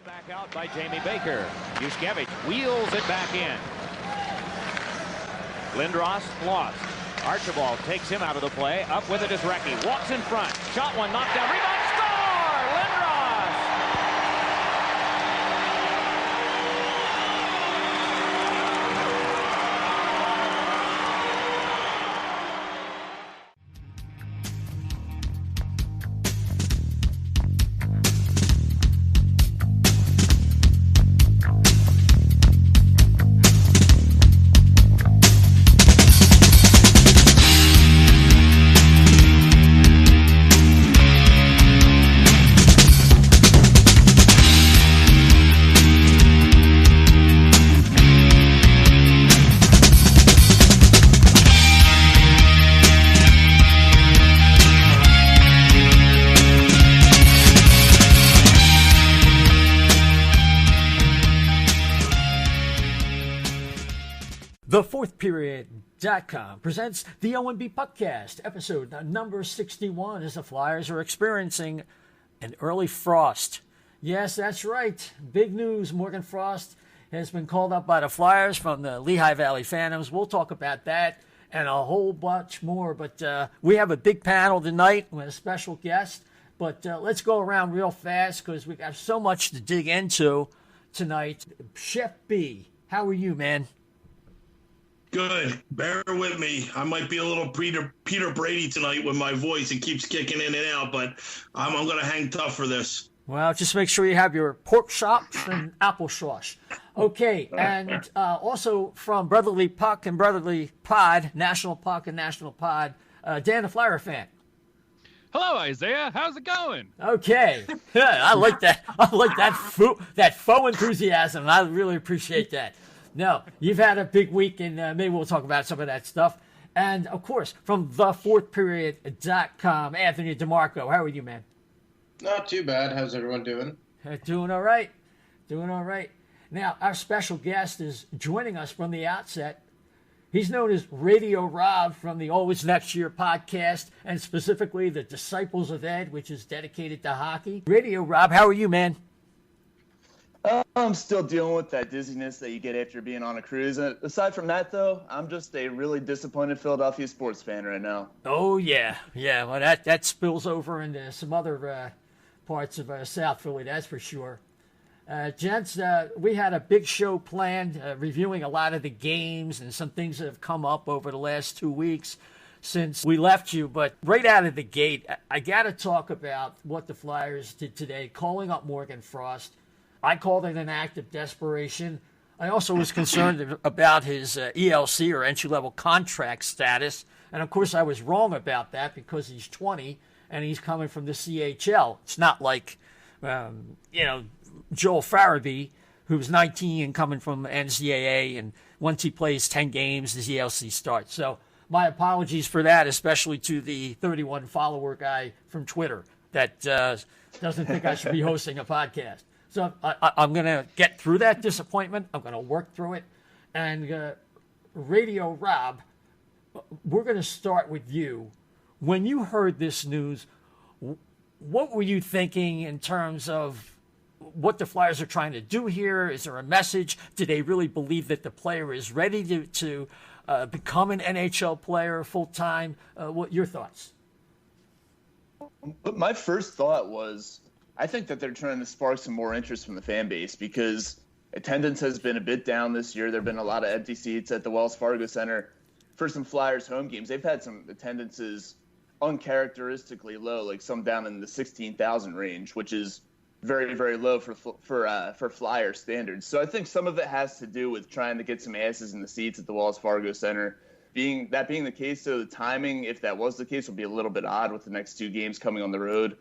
back out by Jamie Baker. Yushkevich wheels it back in. Lindros lost. Archibald takes him out of the play. Up with it is Recchi. Walks in front. Shot one, knocked down. Rebound, score! Lindros! TheFourthPeriod.com presents the O&B Puckcast, episode number 61, as the Flyers are experiencing an early frost. Yes, that's right. Big news. Morgan Frost has been called up by the Flyers from the Lehigh Valley Phantoms. We'll talk about that and a whole bunch more. But we have a big panel tonight with a special guest. But let's go around real fast because we got so much to dig into tonight. Chef B, how are you, man? Good. Bear with me. I might be a little Peter Brady tonight with my voice. It keeps kicking in and out, but I'm going to hang tough for this. Well, just make sure you have your pork chops and applesauce. Okay, and also from Brotherly Puck and Brotherly Pod, National Puck and National Pod, Dan the Flyer fan. Hello, Isaiah. How's it going? Okay. I like that. I like that faux enthusiasm. I really appreciate that. No, you've had a big week, and maybe we'll talk about some of that stuff. And, of course, from TheFourthPeriod.com, Anthony DeMarco. How are you, man? Not too bad. How's everyone doing? Doing all right. Doing all right. Now, our special guest is joining us from the outset. He's known as Radio Rob from the Always Next Year podcast, and specifically the Disciples of Ed, which is dedicated to hockey. Radio Rob, how are you, man? I'm still dealing with that dizziness that you get after being on a cruise. Aside from that, though, I'm just a really disappointed Philadelphia sports fan right now. Oh, yeah. Yeah, well, that spills over into some other parts of South Philly, that's for sure. Gents, we had a big show planned, reviewing a lot of the games and some things that have come up over the last 2 weeks since we left you. But right out of the gate, I got to talk about what the Flyers did today, calling up Morgan Frost. I called it an act of desperation. I also was concerned about his ELC, or entry-level contract status. And, of course, I was wrong about that because he's 20 and he's coming from the CHL. It's not like, Joel Farabee, who's 19 and coming from NCAA, and once he plays 10 games, the ELC starts. So my apologies for that, especially to the 31-follower guy from Twitter that doesn't think I should be hosting a podcast. So I'm going to get through that disappointment. I'm going to work through it. And Radio Rob, we're going to start with you. When you heard this news, what were you thinking in terms of what the Flyers are trying to do here? Is there a message? Do they really believe that the player is ready to become an NHL player full-time? What your thoughts? My first thought was, I think that they're trying to spark some more interest from the fan base because attendance has been a bit down this year. There have been a lot of empty seats at the Wells Fargo Center for some Flyers home games. They've had some attendances uncharacteristically low, like some down in the 16,000 range, which is very, very low for Flyer standards. So I think some of it has to do with trying to get some asses in the seats at the Wells Fargo Center. Being the case, so the timing, if that was the case, will be a little bit odd with the next two games coming on the road.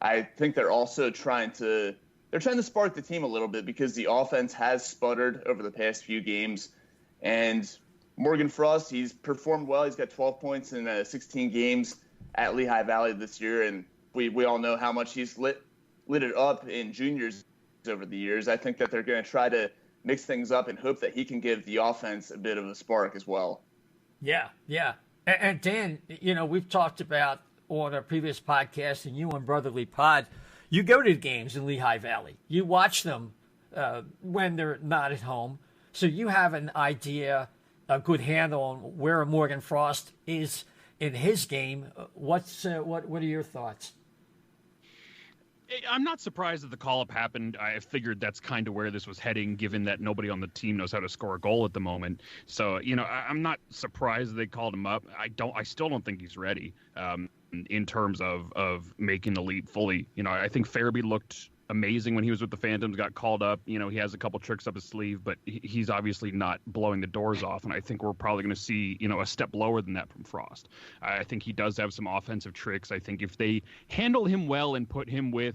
I think they're also trying to spark the team a little bit because the offense has sputtered over the past few games. And Morgan Frost, he's performed well. He's got 12 points in 16 games at Lehigh Valley this year. And we all know how much he's lit it up in juniors over the years. I think that they're going to try to mix things up and hope that he can give the offense a bit of a spark as well. Yeah. And Dan, we've talked about on our previous podcast, and you on Brotherly Pod, you go to the games in Lehigh Valley. You watch them when they're not at home. So you have an idea, a good handle on where Morgan Frost is in his game. What are your thoughts? I'm not surprised that the call-up happened. I figured that's kind of where this was heading, given that nobody on the team knows how to score a goal at the moment. So, I'm not surprised they called him up. I still don't think he's ready in terms of making the leap fully. I think Farabee looked amazing when he was with the Phantoms, got called up. He has a couple tricks up his sleeve, but he's obviously not blowing the doors off. And I think we're probably going to see, a step lower than that from Frost. I think he does have some offensive tricks. I think if they handle him well and put him with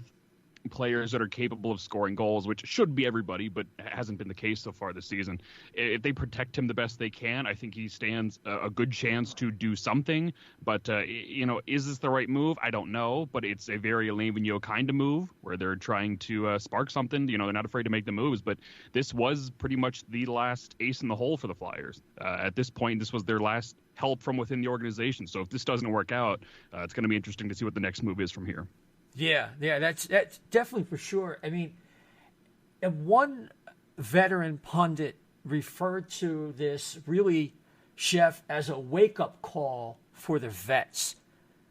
players that are capable of scoring goals, which should be everybody, but hasn't been the case so far this season. If they protect him the best they can, I think he stands a good chance to do something. But, is this the right move? I don't know, but it's a very Alain Vigneault kind of move where they're trying to spark something. They're not afraid to make the moves, but this was pretty much the last ace in the hole for the Flyers. At this point, this was their last help from within the organization. So if this doesn't work out, it's going to be interesting to see what the next move is from here. Yeah, that's definitely for sure. I mean, and one veteran pundit referred to this really, Chef, as a wake-up call for the vets.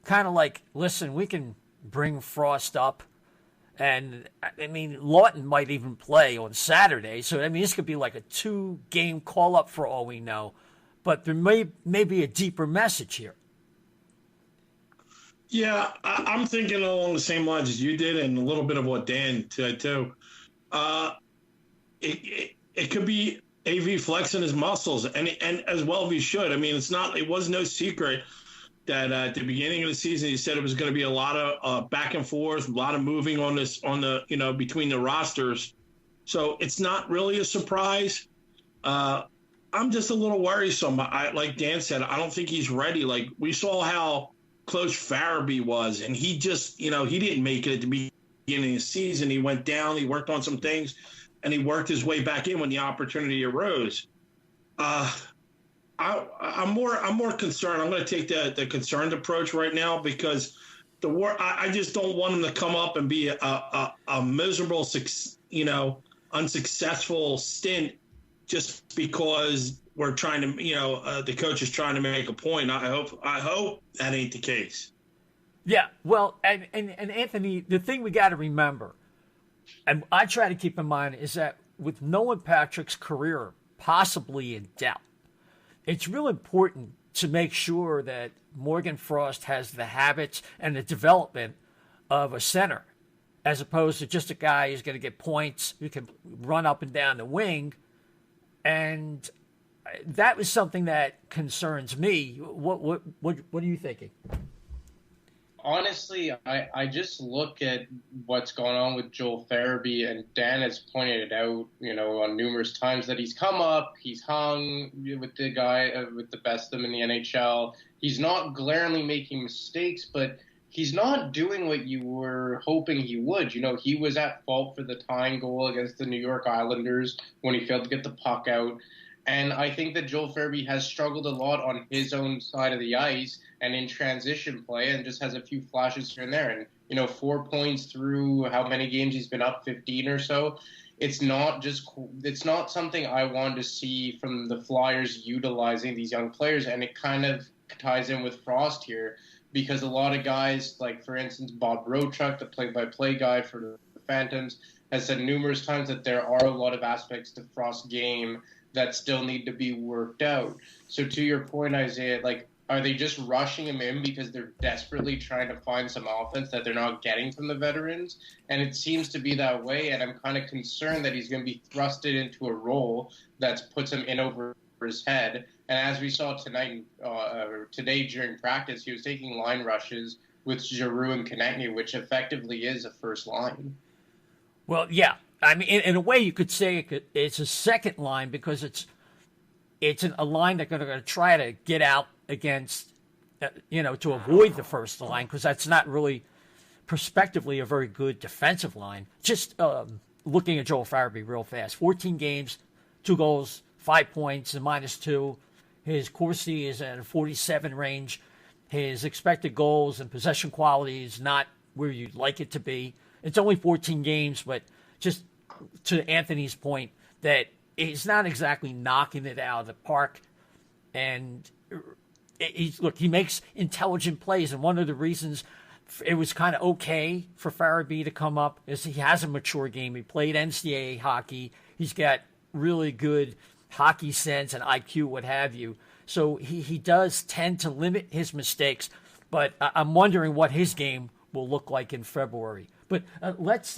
Kind of like, listen, we can bring Frost up, and, I mean, Lawton might even play on Saturday, so, I mean, this could be like a 2-game call-up for all we know, but there may be a deeper message here. Yeah, I'm thinking along the same lines as you did, and a little bit of what Dan said too. It could be AV flexing his muscles, and as well as he should. I mean, it was no secret that at the beginning of the season he said it was going to be a lot of back and forth, a lot of moving between the rosters. So it's not really a surprise. I'm just a little worrisome. Like Dan said, I don't think he's ready. Like we saw how close Farabee was, and he just, he didn't make it at the beginning of the season. He went down, he worked on some things, and he worked his way back in when the opportunity arose. I'm more concerned. I'm going to take the concerned approach right now because I just don't want him to come up and be a miserable, unsuccessful stint just because we're trying to, the coach is trying to make a point. I hope that ain't the case. Yeah, well, and Anthony, the thing we got to remember, and I try to keep in mind, is that with Nolan Patrick's career possibly in doubt, it's real important to make sure that Morgan Frost has the habits and the development of a center, as opposed to just a guy who's going to get points, who can run up and down the wing, and that was something that concerns me. What are you thinking? Honestly, I just look at what's going on with Joel Farabee, and Dan has pointed it out, on numerous times that he's come up, he's hung with the guy, with the best of them in the NHL. He's not glaringly making mistakes, but he's not doing what you were hoping he would. He was at fault for the tying goal against the New York Islanders when he failed to get the puck out. And I think that Joel Farabee has struggled a lot on his own side of the ice and in transition play, and just has a few flashes here and there. And, 4 points through how many games he's been up, 15 or so. It's not something I wanted to see from the Flyers utilizing these young players. And it kind of ties in with Frost here, because a lot of guys, like, for instance, Bob Rochuk, the play-by-play guy for the Phantoms, has said numerous times that there are a lot of aspects to Frost's game that still need to be worked out. So to your point, Isaiah, are they just rushing him in because they're desperately trying to find some offense that they're not getting from the veterans? And it seems to be that way, and I'm kind of concerned that he's going to be thrusted into a role that puts him in over his head. And as we saw today during practice, he was taking line rushes with Giroux and Konechny, which effectively is a first line. Well, yeah. I mean, in a way, you could say it's a second line because it's a line that they're going to try to get out against, to avoid the first line, because that's not really prospectively a very good defensive line. Just looking at Joel Farabee real fast, 14 games, 2 goals, 5 points, and -2. His Corsi is at a 47 range. His expected goals and possession quality is not where you'd like it to be. It's only 14 games, but just to Anthony's point, that he's not exactly knocking it out of the park. And he makes intelligent plays. And one of the reasons it was kind of okay for Farabee to come up is he has a mature game. He played NCAA hockey. He's got really good hockey sense and IQ, what have you. So he does tend to limit his mistakes. But I'm wondering what his game will look like in February. But let's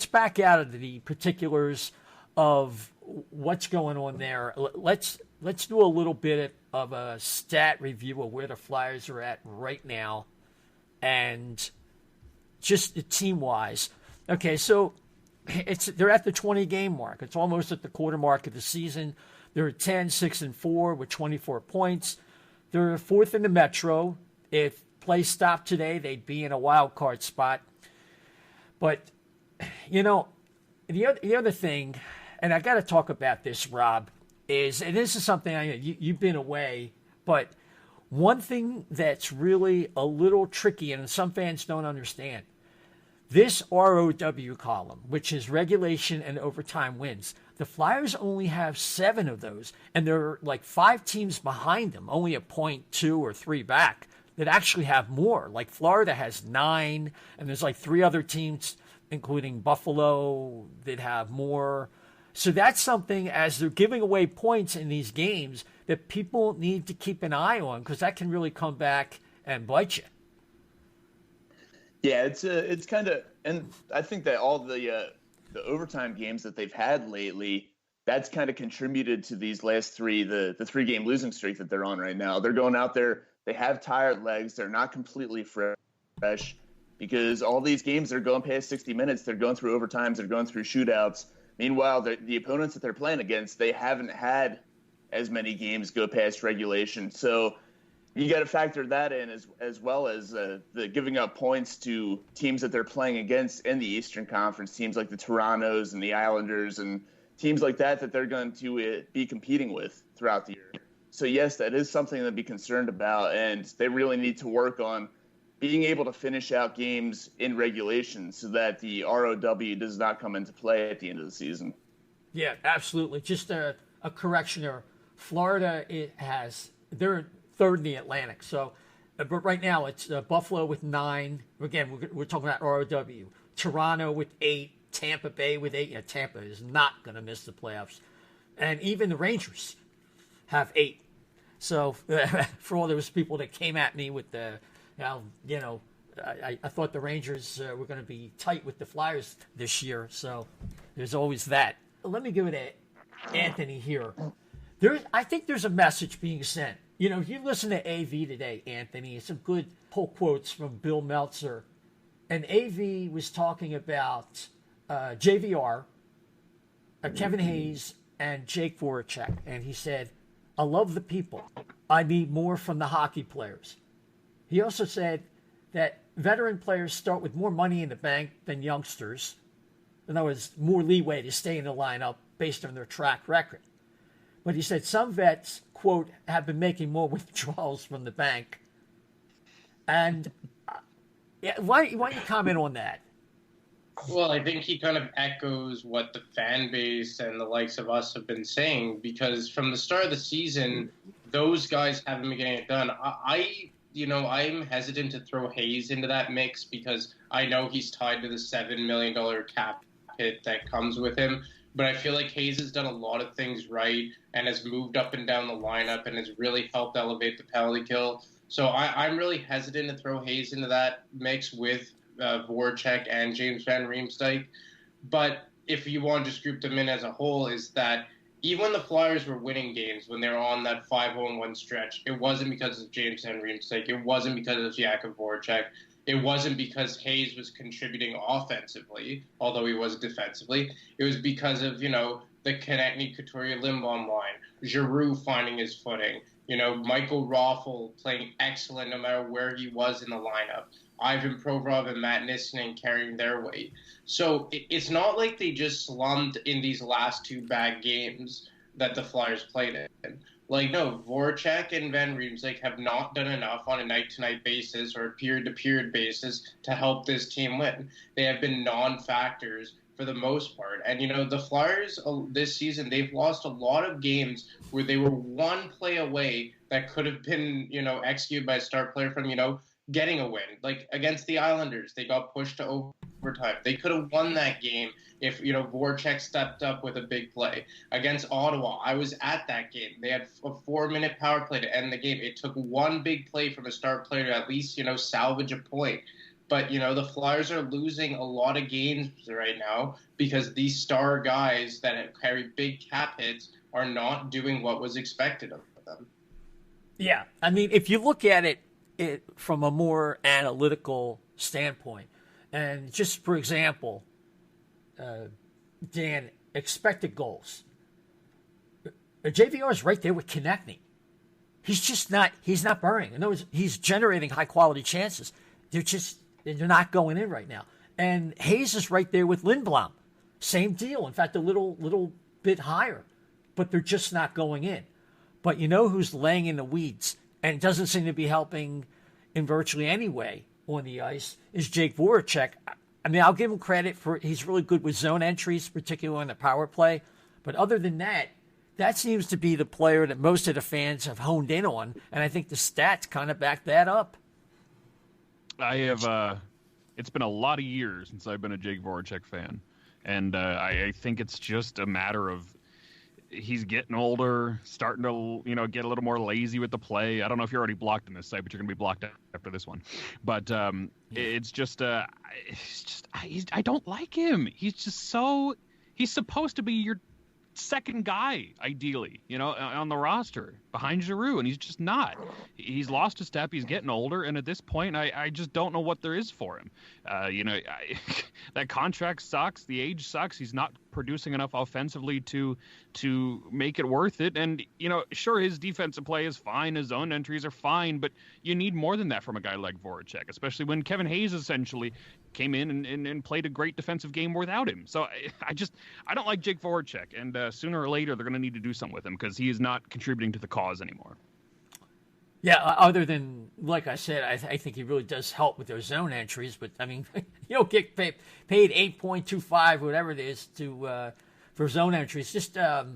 back out of the particulars of what's going on there. Let's do a little bit of a stat review of where the Flyers are at right now, and just team-wise. Okay, so they're at the 20-game mark. It's almost at the quarter mark of the season. They're at 10-6-4 with 24 points. They're fourth in the Metro. If play stopped today, they'd be in a wild card spot. But, the other thing, and I got to talk about this, Rob, and this is something you've been away, but one thing that's really a little tricky and some fans don't understand, this ROW column, which is regulation and overtime wins, the Flyers only have 7 of those, and there are like 5 teams behind them, only a point 2 or 3 back, that actually have more. Like Florida has 9, and there's like 3 other teams, including Buffalo, that have more. So that's something, as they're giving away points in these games, that people need to keep an eye on, because that can really come back and bite you. Yeah, it's kind of, and I think that all the overtime games that they've had lately, that's kind of contributed to these last 3, the 3-game losing streak that they're on right now. They're going out there, they have tired legs, they're not completely fresh, because all these games are going past 60 minutes, they're going through overtimes, they're going through shootouts. Meanwhile, the opponents that they're playing against, they haven't had as many games go past regulation. So you got to factor that in as well as the giving up points to teams that they're playing against in the Eastern Conference, teams like the Torontos and the Islanders and teams like that they're going to be competing with throughout the year. So, yes, that is something to be concerned about, and they really need to work on being able to finish out games in regulation so that the ROW does not come into play at the end of the season. Yeah, absolutely. Just a correction there. Florida, they're third in the Atlantic. So, but right now it's Buffalo with 9. Again, we're talking about ROW. Toronto with 8. Tampa Bay with 8. Yeah, Tampa is not going to miss the playoffs. And even the Rangers have 8. So for all those people that came at me with the, I thought the Rangers were going to be tight with the Flyers this year. So there's always that. Let me give it to Anthony here. I think there's a message being sent. If you listen to AV today, Anthony, some good pull quotes from Bill Meltzer. And AV was talking about JVR, Kevin Hayes, and Jake Voracek. And he said, I love the people. I need more from the hockey players. He also said that veteran players start with more money in the bank than youngsters. In other words, more leeway to stay in the lineup based on their track record. But he said some vets, quote, have been making more withdrawals from the bank. And why don't you comment on that? Well, I think he kind of echoes what the fan base and the likes of us have been saying, because from the start of the season, those guys haven't been getting it done. I'm hesitant to throw Hayes into that mix because I know he's tied to the $7 million cap hit that comes with him. But I feel like Hayes has done a lot of things right and has moved up and down the lineup and has really helped elevate the penalty kill. So I'm really hesitant to throw Hayes into that mix with Voracek and James Van Riemsdyk. But if you want to just group them in as a whole, is that even when the Flyers were winning games, when they were on that 5-1 stretch, it wasn't because of James Van Riemsdyk. It wasn't because of Jakub Voracek. It wasn't because Hayes was contributing offensively, although he was defensively. It was because of, the Konechny, Couturier, Lindblom line, Giroux finding his footing, Michael Raffl playing excellent no matter where he was in the lineup, Ivan Provorov and Matt Niskanen carrying their weight. So it's not like they just slumped in these last 2 bad games that the Flyers played in. Like, no, Voracek and Van Riemsdyk have not done enough on a night-to-night basis or a period-to-period basis to help this team win. They have been non-factors for the most part. And, the Flyers this season, they've lost a lot of games where they were one play away that could have been, executed by a star player from, getting a win. Like against the Islanders, they got pushed to overtime. They could have won that game if, Voracek stepped up with a big play. Against Ottawa, I was at that game. They had a 4-minute power play to end the game. It took one big play from a star player to at least, salvage a point. But, the Flyers are losing a lot of games right now because these star guys that carry big cap hits are not doing what was expected of them. Yeah. I mean, if you look at it from a more analytical standpoint, and just for example, Dan, expected goals. JVR is right there with Konechny. He's not burning. In other words, he's generating high quality chances. They're not going in right now. And Hayes is right there with Lindblom. Same deal. In fact, a little bit higher, but they're just not going in. But you know who's laying in the weeds and doesn't seem to be helping in virtually any way on the ice is Jake Voracek. I mean, I'll give him credit for he's really good with zone entries, particularly on the power play. But other than that, that seems to be the player that most of the fans have honed in on, and I think the stats kind of back that up. I have. It's been a lot of years since I've been a Jake Voracek fan, and I think it's just a matter of he's getting older, starting to get a little more lazy with the play. I don't know if you're already blocked in this site, but you're going to be blocked after this one. But it's just I don't like him. He's just he's supposed to be your second guy, ideally, on the roster behind Giroux, and he's just not. He's lost a step. He's getting older, and at this point, I just don't know what there is for him. That contract sucks. The age sucks. He's not producing enough offensively to make it worth it. And sure, his defensive play is fine. His zone entries are fine, but you need more than that from a guy like Voracek, especially when Kevin Hayes essentially came in and played a great defensive game without him. So I don't like Jake Voracek, and sooner or later they're going to need to do something with him because he is not contributing to the cause anymore. Yeah, other than, like I said, I think he really does help with those zone entries. But, I mean, you don't get paid 8.25, whatever it is, for zone entries. Just a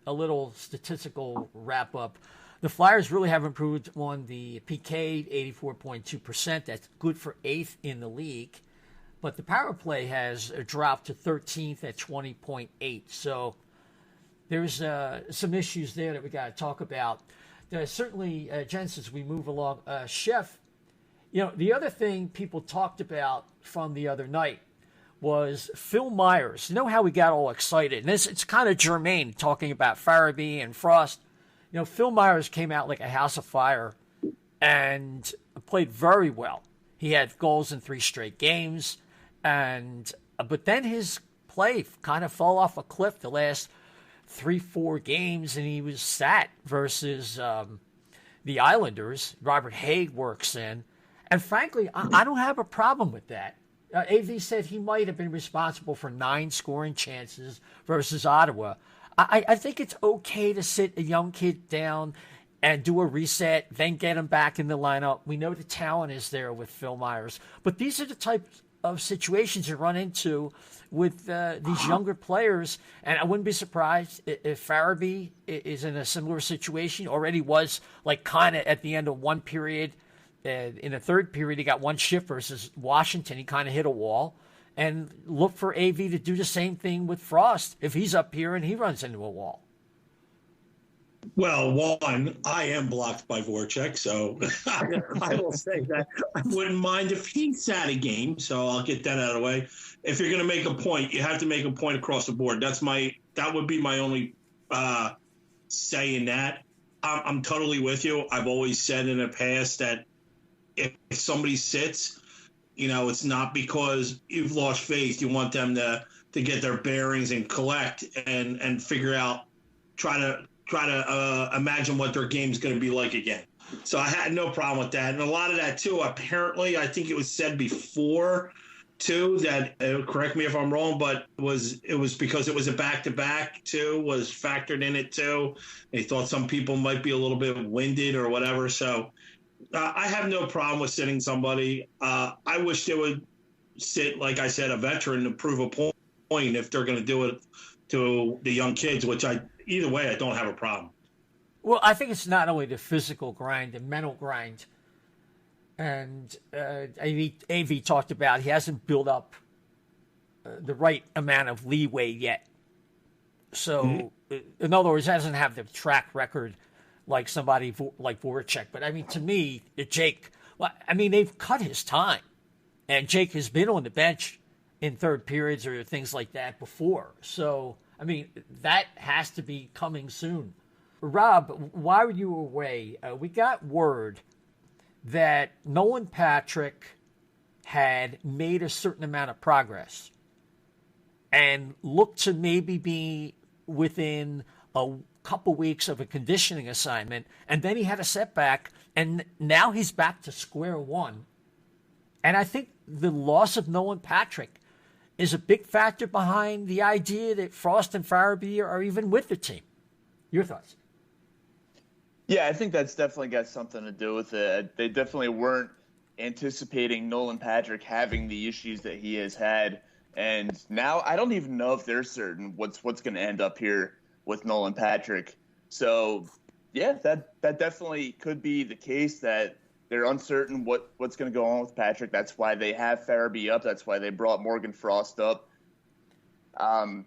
little statistical wrap-up. The Flyers really have improved on the PK, 84.2%. That's good for 8th in the league. But the power play has dropped to 13th at 20.8. So there's some issues there that we got to talk about. Certainly, Jens, as we move along, Chef, the other thing people talked about from the other night was Phil Myers. You know how we got all excited? And it's kind of germane talking about Farabee and Frost. Phil Myers came out like a house of fire and played very well. He had goals in 3 straight games. But then his play kind of fell off a cliff the last 3-4 games, and he was sat versus the Islanders. Robert Haig works in. And frankly, I don't have a problem with that. AV said he might have been responsible for 9 scoring chances versus Ottawa. I think it's okay to sit a young kid down and do a reset, then get him back in the lineup. We know the talent is there with Phil Myers. But these are the types of situations you run into with these younger players. And I wouldn't be surprised if Farabee is in a similar situation. Already was like kind of at the end of one period. In the third period, he got 1 shift versus Washington. He kind of hit a wall. And look for AV to do the same thing with Frost if he's up here and he runs into a wall. Well, one, I am blocked by Voracek, so I will say that I wouldn't mind if he sat a game, so I'll get that out of the way. If you're going to make a point, you have to make a point across the board. That would be my only say in that. I'm totally with you. I've always said in the past that if somebody sits, it's not because you've lost faith. You want them to get their bearings and collect and figure out, try to imagine what their game's going to be like again. So I had no problem with that. And a lot of that, too, apparently, I think it was said before too, that correct me if I'm wrong, but it was because it was a back-to-back too, was factored in it too. They thought some people might be a little bit winded or whatever. So I have no problem with sitting somebody. I wish they would sit, like I said, a veteran to prove a point if they're going to do it to the young kids, which either way, I don't have a problem. Well, I think it's not only the physical grind, the mental grind. And AV talked about he hasn't built up the right amount of leeway yet. So, in other words, hasn't have the track record like somebody like Voracek. But, I mean, to me, Jake, they've cut his time. And Jake has been on the bench in third periods or things like that before. So, I mean, that has to be coming soon. Rob, while you were away, we got word that Nolan Patrick had made a certain amount of progress and looked to maybe be within a couple weeks of a conditioning assignment, and then he had a setback, and now he's back to square one. And I think the loss of Nolan Patrick is a big factor behind the idea that Frost and Farabee are even with the team. Your thoughts? Yeah, I think that's definitely got something to do with it. They definitely weren't anticipating Nolan Patrick having the issues that he has had. And now I don't even know if they're certain what's going to end up here with Nolan Patrick. So, yeah, that definitely could be the case, that they're uncertain what's going to go on with Patrick. That's why they have Farabee up. That's why they brought Morgan Frost up. I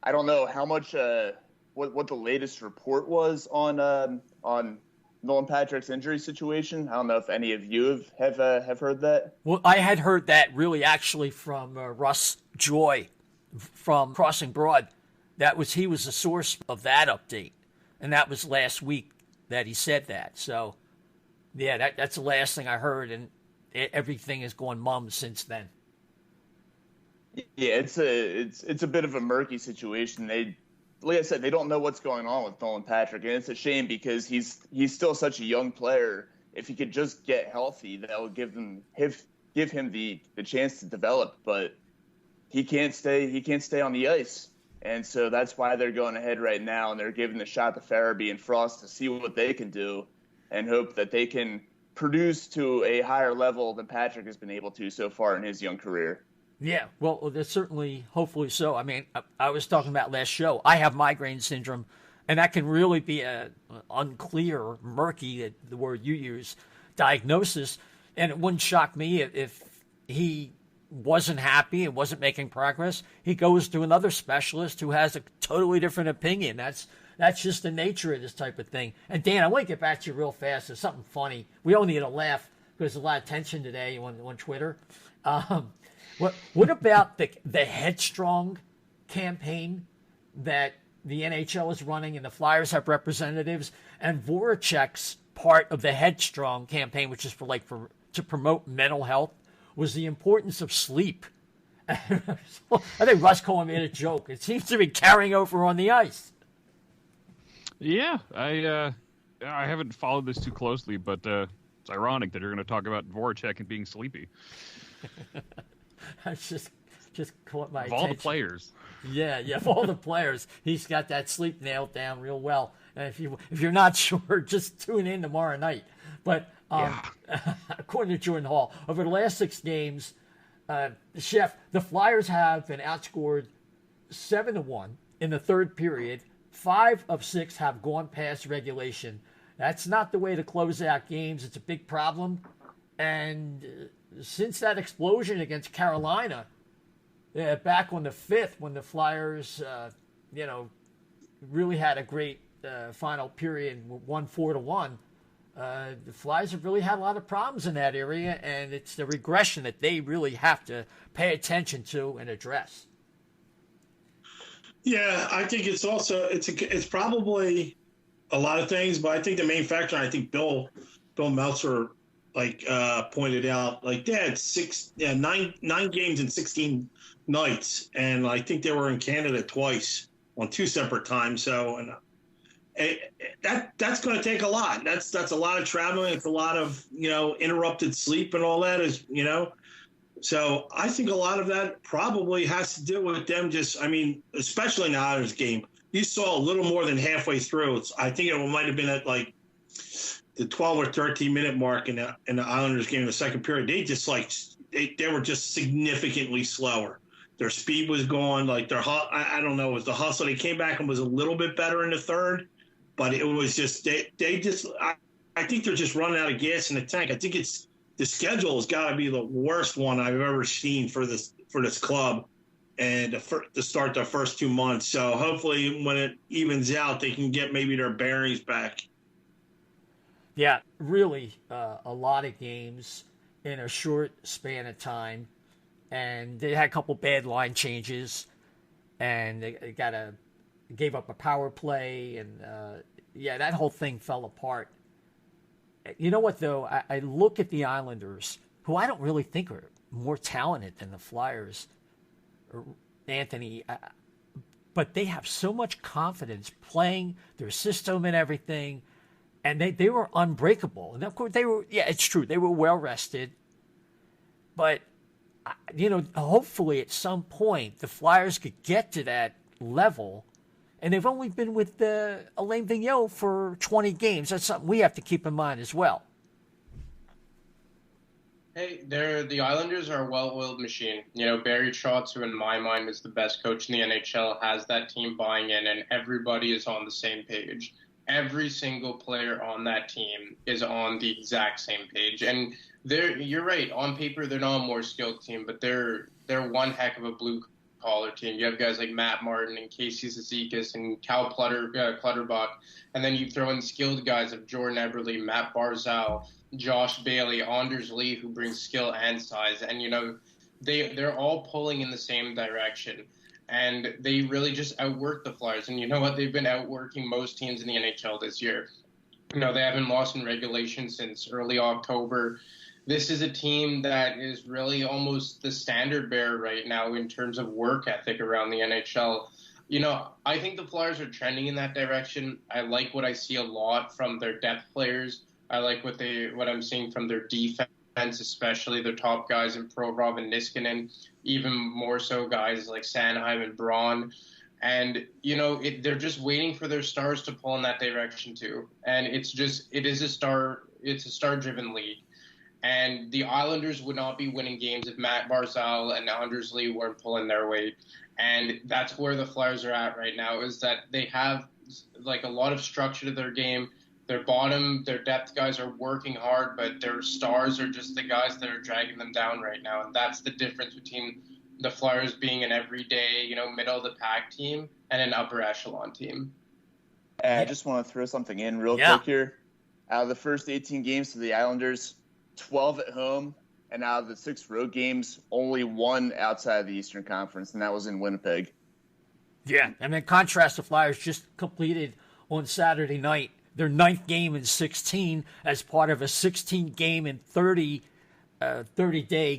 don't know how much what the latest report was on Nolan Patrick's injury situation. I don't know if any of you have heard that. Well, I had heard that really actually from Russ Joy from Crossing Broad. He was the source of that update, and that was last week that he said that. So, yeah, that's the last thing I heard, and everything has gone mum since then. Yeah, it's a bit of a murky situation. Like I said, they don't know what's going on with Nolan Patrick, and it's a shame because he's still such a young player. If he could just get healthy, that would give him the chance to develop. But he can't stay on the ice, and so that's why they're going ahead right now, and they're giving the shot to Farabee and Frost to see what they can do, and hope that they can produce to a higher level than Patrick has been able to so far in his young career. Yeah, well, there's certainly, hopefully so. I mean, I was talking about last show. I have migraine syndrome, and that can really be an unclear, murky, the word you use, diagnosis. And it wouldn't shock me if he wasn't happy and wasn't making progress. He goes to another specialist who has a totally different opinion. That's just the nature of this type of thing. And Dan, I want to get back to you real fast. There's something funny. We all need a laugh because there's a lot of tension today on Twitter. What about the Headstrong campaign that the NHL is running and the Flyers have representatives, and Voracek's part of the Headstrong campaign, which is to promote mental health, was the importance of sleep. I think Russ Cohen made a joke. It seems to be carrying over on the ice. Yeah, I haven't followed this too closely, but it's ironic that you're going to talk about Voracek and being sleepy. That's just caught my attention. Of all the players. Yeah, of all the players, he's got that sleep nailed down real well. And if you're not sure, just tune in tomorrow night. But according to Jordan Hall, over the last 6 games, Chef, the Flyers have been outscored 7-1 in the third period. 5 of 6 have gone past regulation. That's not the way to close out games. It's a big problem. And since that explosion against Carolina, back on the 5th, when the Flyers, really had a great final period, won 4-1, the Flyers have really had a lot of problems in that area, and it's the regression that they really have to pay attention to and address. Yeah, I think it's also it's probably a lot of things, but I think the main factor, I think Bill Meltzer pointed out, they had 9 games in 16 nights, and I think they were in Canada twice on 2 separate times. So, and that's going to take a lot. That's a lot of traveling. It's a lot of interrupted sleep and all that. So I think a lot of that probably has to do with them just, I mean, especially in the Islanders game. You saw a little more than halfway through. I think it might have been at like the 12 or 13-minute mark in the Islanders game in the second period. They just they were just significantly slower. Their speed was gone. Like I don't know, it was the hustle. They came back and was a little bit better in the third, but it was just I think they're just running out of gas in the tank. I think the schedule has got to be the worst one I've ever seen for this club, and to start the first 2 months. So hopefully, when it evens out, they can get maybe their bearings back. Yeah, really, a lot of games in a short span of time. And they had a couple bad line changes, and they gave up a power play, and that whole thing fell apart. You know what, though? I look at the Islanders, who I don't really think are more talented than the Flyers, or Anthony, but they have so much confidence playing their system and everything, and they were unbreakable. And of course, it's true, they were well rested, but hopefully at some point the Flyers could get to that level. And they've only been with Alain Vigneault for 20 games. That's something we have to keep in mind as well. Hey, the Islanders are a well-oiled machine. Barry Trotz, who in my mind is the best coach in the NHL, has that team buying in, and everybody is on the same page. Every single player on that team is on the exact same page. And you're right. On paper, they're not a more skilled team, but they're one heck of a blue-collar team. You have guys like Matt Martin and Casey Cizikas and Cal Clutterbuck, and then you throw in skilled guys of Jordan Eberle, Matt Barzal, Josh Bailey, Anders Lee, who brings skill and size. And, they're all pulling in the same direction. And they really just outwork the Flyers. And you know what? They've been outworking most teams in the NHL this year. They haven't lost in regulation since early October. This is a team that is really almost the standard bearer right now in terms of work ethic around the NHL. I think the Flyers are trending in that direction. I like what I see a lot from their depth players. I like what I'm seeing from their defense, especially their top guys in Provorov and Niskanen, even more so guys like Sanheim and Braun. And, they're just waiting for their stars to pull in that direction too. And it's a star-driven league. And the Islanders would not be winning games if Matt Barzal and Anders Lee weren't pulling their weight. And that's where the Flyers are at right now, is that they have a lot of structure to their game. Their depth guys are working hard, but their stars are just the guys that are dragging them down right now. And that's the difference between the Flyers being an everyday, middle of the pack team and an upper echelon team. I just want to throw something in real quick here. Out of the first 18 games for the Islanders, 12 at home, and out of the 6 road games, only 1 outside of the Eastern Conference, and that was in Winnipeg. Yeah, and in contrast, the Flyers just completed on Saturday night their 9th game in 16 as part of a 16-game and 30-day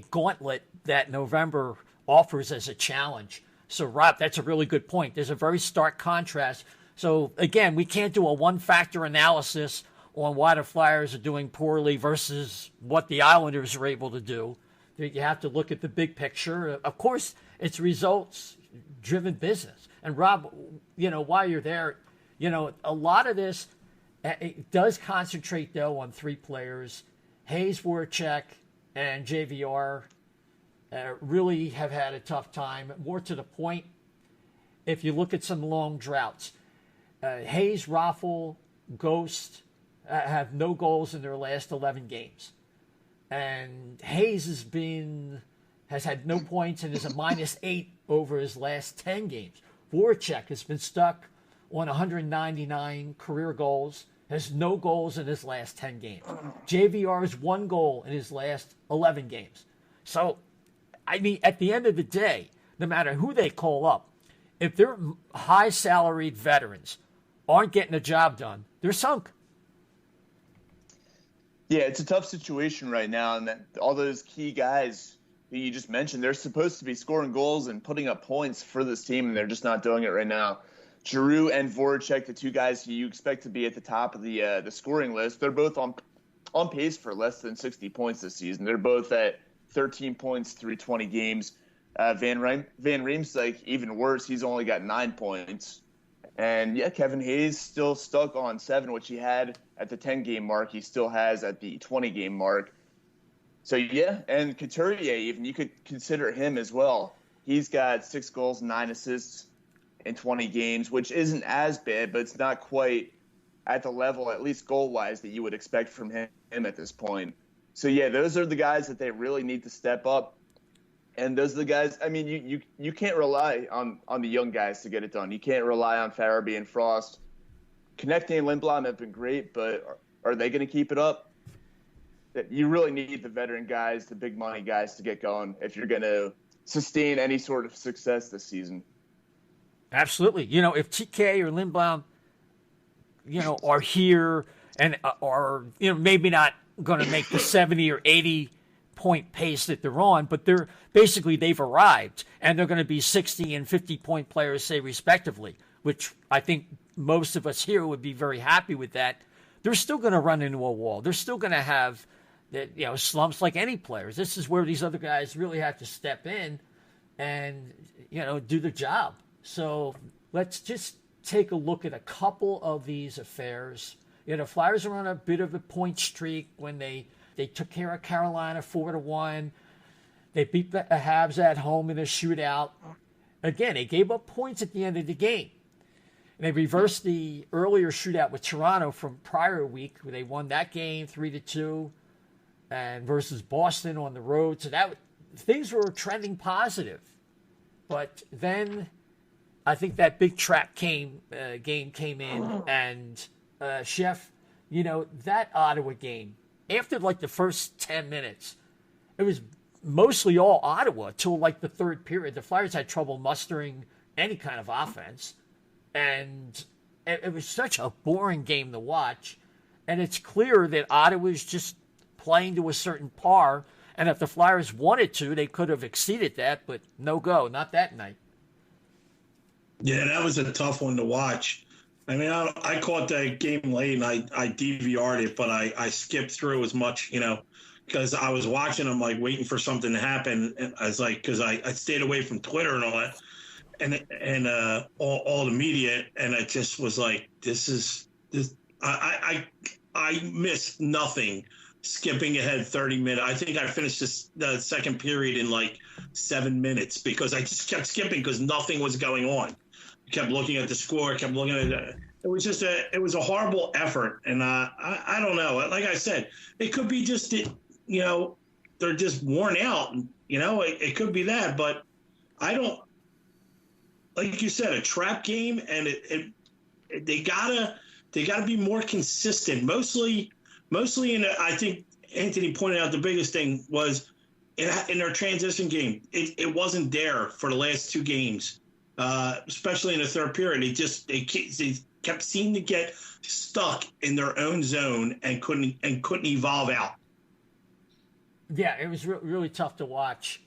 gauntlet that November offers as a challenge. So, Rob, that's a really good point. There's a very stark contrast. So, again, we can't do a one-factor analysis on why the Flyers are doing poorly versus what the Islanders are able to do. You have to look at the big picture. Of course, it's results-driven business. And, Rob, while you're there, a lot of this, it does concentrate, though, on 3 players. Hayes, Voracek, and JVR really have had a tough time. More to the point, if you look at some long droughts, Hayes, Raffle, Ghost have no goals in their last 11 games. And Hayes has had no points and is a -8 over his last 10 games. Voracek has been stuck on 199 career goals, has no goals in his last 10 games. JVR's 1 goal in his last 11 games. So, I mean, at the end of the day, no matter who they call up, if their high-salaried veterans aren't getting the job done, they're sunk. Yeah, it's a tough situation right now, and that all those key guys that you just mentioned, they're supposed to be scoring goals and putting up points for this team, and they're just not doing it right now. Giroux and Voracek, the 2 guys who you expect to be at the top of the scoring list, they're both on pace for less than 60 points this season. They're both at 13 points through 20 games. Van Riemsdyk, even worse. He's only got 9 points. And, yeah, Kevin Hayes still stuck on 7, which he had at the 10-game mark. He still has at the 20-game mark. So, yeah, and Couturier, even, you could consider him as well. He's got 6 goals, 9 assists in 20 games, which isn't as bad, but it's not quite at the level, at least goal-wise, that you would expect from him at this point. So, yeah, those are the guys that they really need to step up. And those are the guys, I mean, you can't rely on the young guys to get it done. You can't rely on Farabee and Frost. Connecting and Lindblom have been great, but are they going to keep it up? You really need the veteran guys, the big money guys to get going if you're going to sustain any sort of success this season. Absolutely. If TK or Lindblom, are here and are, maybe not going to make the 70 or 80 point pace that they're on, but they've arrived, and they're going to be 60 and 50 point players, say, respectively, which I think most of us here would be very happy with that. They're still going to run into a wall. They're still going to have slumps like any players. This is where these other guys really have to step in and do the job. So let's just take a look at a couple of these affairs. Flyers are on a bit of a point streak when they took care of Carolina 4-1. They beat the Habs at home in a shootout. Again, they gave up points at the end of the game. And they reversed the earlier shootout with Toronto from prior week, where they won that game 3-2, and versus Boston on the road. So things were trending positive. But then I think that big trap game came in, and Chef, that Ottawa game, after like the first 10 minutes, it was mostly all Ottawa till like the third period. The Flyers had trouble mustering any kind of offense, and it was such a boring game to watch. And it's clear that Ottawa's just playing to a certain par, and if the Flyers wanted to, they could have exceeded that, but no go, not that night. Yeah, that was a tough one to watch. I mean, I caught that game late, and I DVR'd it, but I skipped through as much, because I was watching them, like, waiting for something to happen. And I was like, because I stayed away from Twitter and all that, and all the media, and it just was like, this. I missed nothing. Skipping ahead 30 minutes. I think I finished the second period in like 7 minutes because I just kept skipping because nothing was going on. I kept looking at the score, kept looking at it. It was just it was a horrible effort. And I don't know. Like I said, it could be just, they're just worn out. It could be that, but I don't, like you said, a trap game, and they gotta be more consistent. Mostly, I think Anthony pointed out the biggest thing was in their transition game. It wasn't there for the last 2 games, especially in the third period. They kept seeming to get stuck in their own zone and couldn't evolve out. Yeah, it was really tough to watch.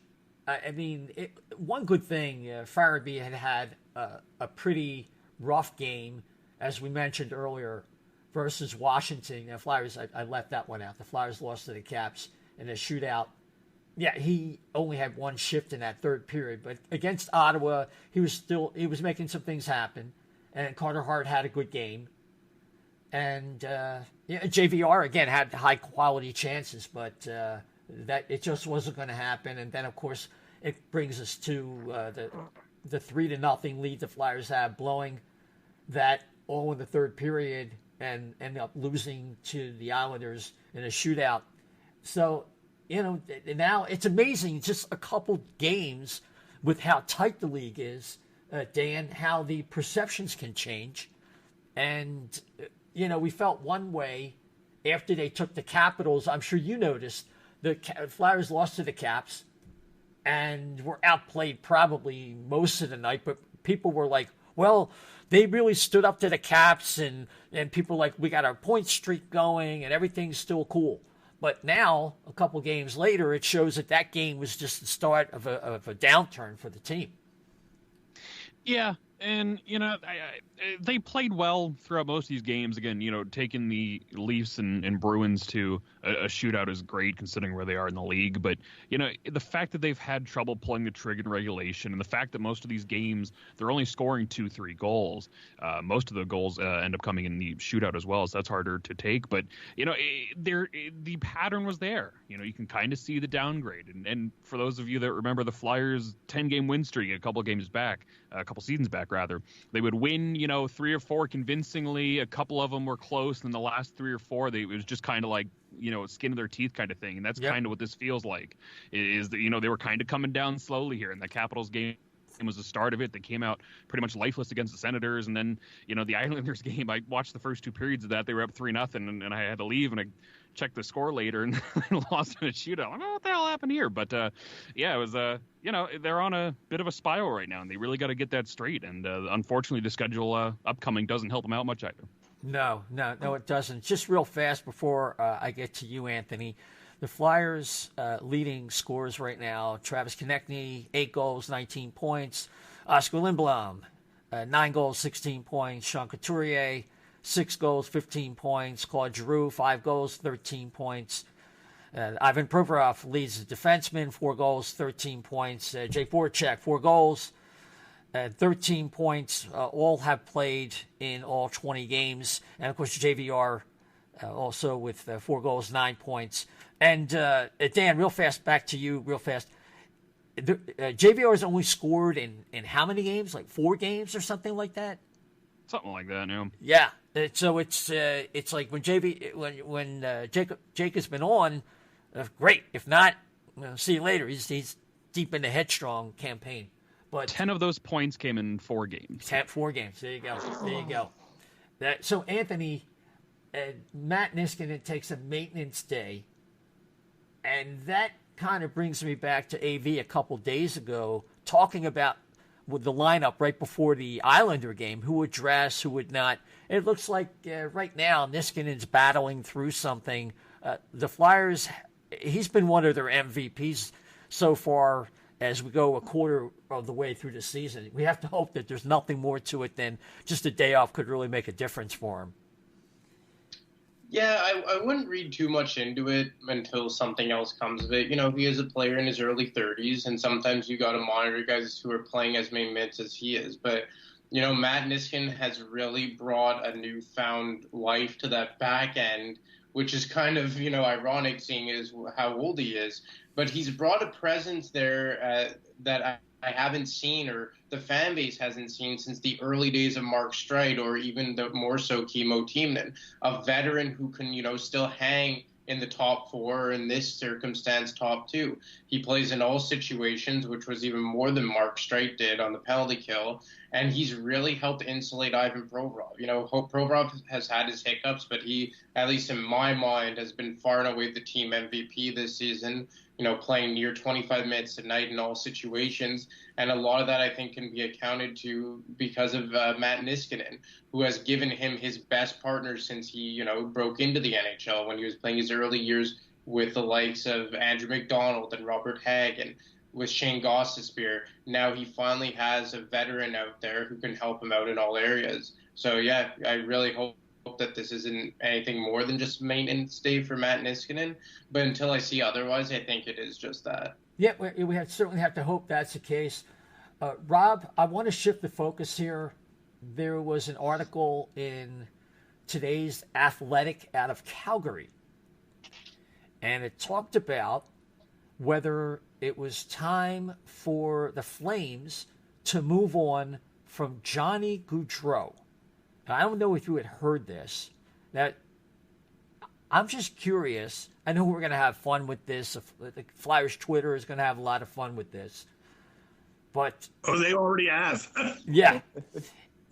One good thing, Farabee had a pretty rough game, as we mentioned earlier, versus Washington. The Flyers, I left that one out. The Flyers lost to the Caps in a shootout. Yeah, he only had 1 shift in that third period, but against Ottawa, he was making some things happen, and Carter Hart had a good game. And JVR again had high quality chances, but that it just wasn't going to happen. And then of course it brings us to the 3-0 lead the Flyers have, blowing that all in the third period and end up losing to the Islanders in a shootout. So, now it's amazing, just a couple games with how tight the league is, Dan, how the perceptions can change. And, we felt one way after they took the Capitals. I'm sure you noticed the Flyers lost to the Caps and were outplayed probably most of the night, but people were like, well, they really stood up to the Caps, and people were like, we got our point streak going and everything's still cool. But now, a couple games later, it shows that game was just the start of a downturn for the team. Yeah, And, they played well throughout most of these games. Again, taking the Leafs and Bruins to a shootout is great considering where they are in the league. But, the fact that they've had trouble pulling the trigger in regulation, and the fact that most of these games, they're only scoring 2-3 goals. Most of the goals end up coming in the shootout as well, so that's harder to take. But, the pattern was there. You can kind of see the downgrade. And for those of you that remember the Flyers' 10-game win streak a couple seasons back, rather, they would win 3 or 4 convincingly. A couple of them were close, and the last 3 or 4 it was just kind of like skin of their teeth kind of thing. And that's kind of what this feels like, is that they were kind of coming down slowly here. And the Capitals game was the start of it. They came out pretty much lifeless against the Senators, and then the Islanders game, I watched the first 2 periods of that. They were up 3-0, and I had to leave, and I checked the score later and lost in a shootout. I don't know what the hell happened here, but it was they're on a bit of a spiral right now, and they really got to get that straight. And unfortunately, the schedule upcoming doesn't help them out much either. No, it doesn't. Just real fast before I get to you, Anthony. The Flyers' leading scorers right now: Travis Konechny, 8 goals, 19 points; Oscar Lindblom, 9 goals, 16 points; Sean Couturier, 6 goals, 15 points; Claude Giroux, 5 goals, 13 points. Ivan Provorov leads the defenseman, 4 goals, 13 points. Jake Voracek, 4 goals, 13 points. All have played in all 20 games. And, of course, JVR also with 4 goals, 9 points. And, Dan, real fast, back to you real fast. JVR has only scored in how many games? Like 4 games or something like that? Something like that, yeah. Yeah. So it's like when Jake has been on, great. If not, see you later. He's deep in the headstrong campaign. But 10 of those points came in 4 games. 4 games. There you go. So Anthony, Matt Niskanen takes a maintenance day, and that kind of brings me back to AV a couple days ago, talking about with the lineup right before the Islander game, who would dress, who would not. It looks like right now Niskanen's battling through something. The Flyers, he's been one of their MVPs so far as we go a quarter of the way through the season. We have to hope that there's nothing more to it than just a day off could really make a difference for him. Yeah, I wouldn't read too much into it until something else comes of it. He is a player in his early 30s, and sometimes you got to monitor guys who are playing as many minutes as he is. But, Matt Niskanen has really brought a newfound life to that back end, which is kind of, ironic seeing as how old he is. But he's brought a presence there that I haven't seen, or the fan base hasn't seen, since the early days of Mark Streit, or even the more so Kimmo Timonen, a veteran who can, still hang in the top 4, in this circumstance, top 2. He plays in all situations, which was even more than Mark Streit did on the penalty kill, and he's really helped insulate Ivan Provorov. Provorov has had his hiccups, but he, at least in my mind, has been far and away the team MVP this season, playing near 25 minutes a night in all situations. And a lot of that, I think, can be accounted to because of Matt Niskanen, who has given him his best partner since he, broke into the NHL when he was playing his early years with the likes of Andrew McDonald and Robert Hagg and with Shane Gostisbehere. Now he finally has a veteran out there who can help him out in all areas. So, yeah, I really hope that this isn't anything more than just maintenance day for Matt Niskanen, but until I see otherwise, I think it is just that. Yeah, we certainly have to hope that's the case. Rob, I want to shift the focus here. There was an article in today's Athletic out of Calgary, and it talked about whether it was time for the Flames to move on from Johnny Gaudreau. I don't know if you had heard this. That I'm just curious. I know we're going to have fun with this. The Flyers Twitter is going to have a lot of fun with this. But they already have. Yeah.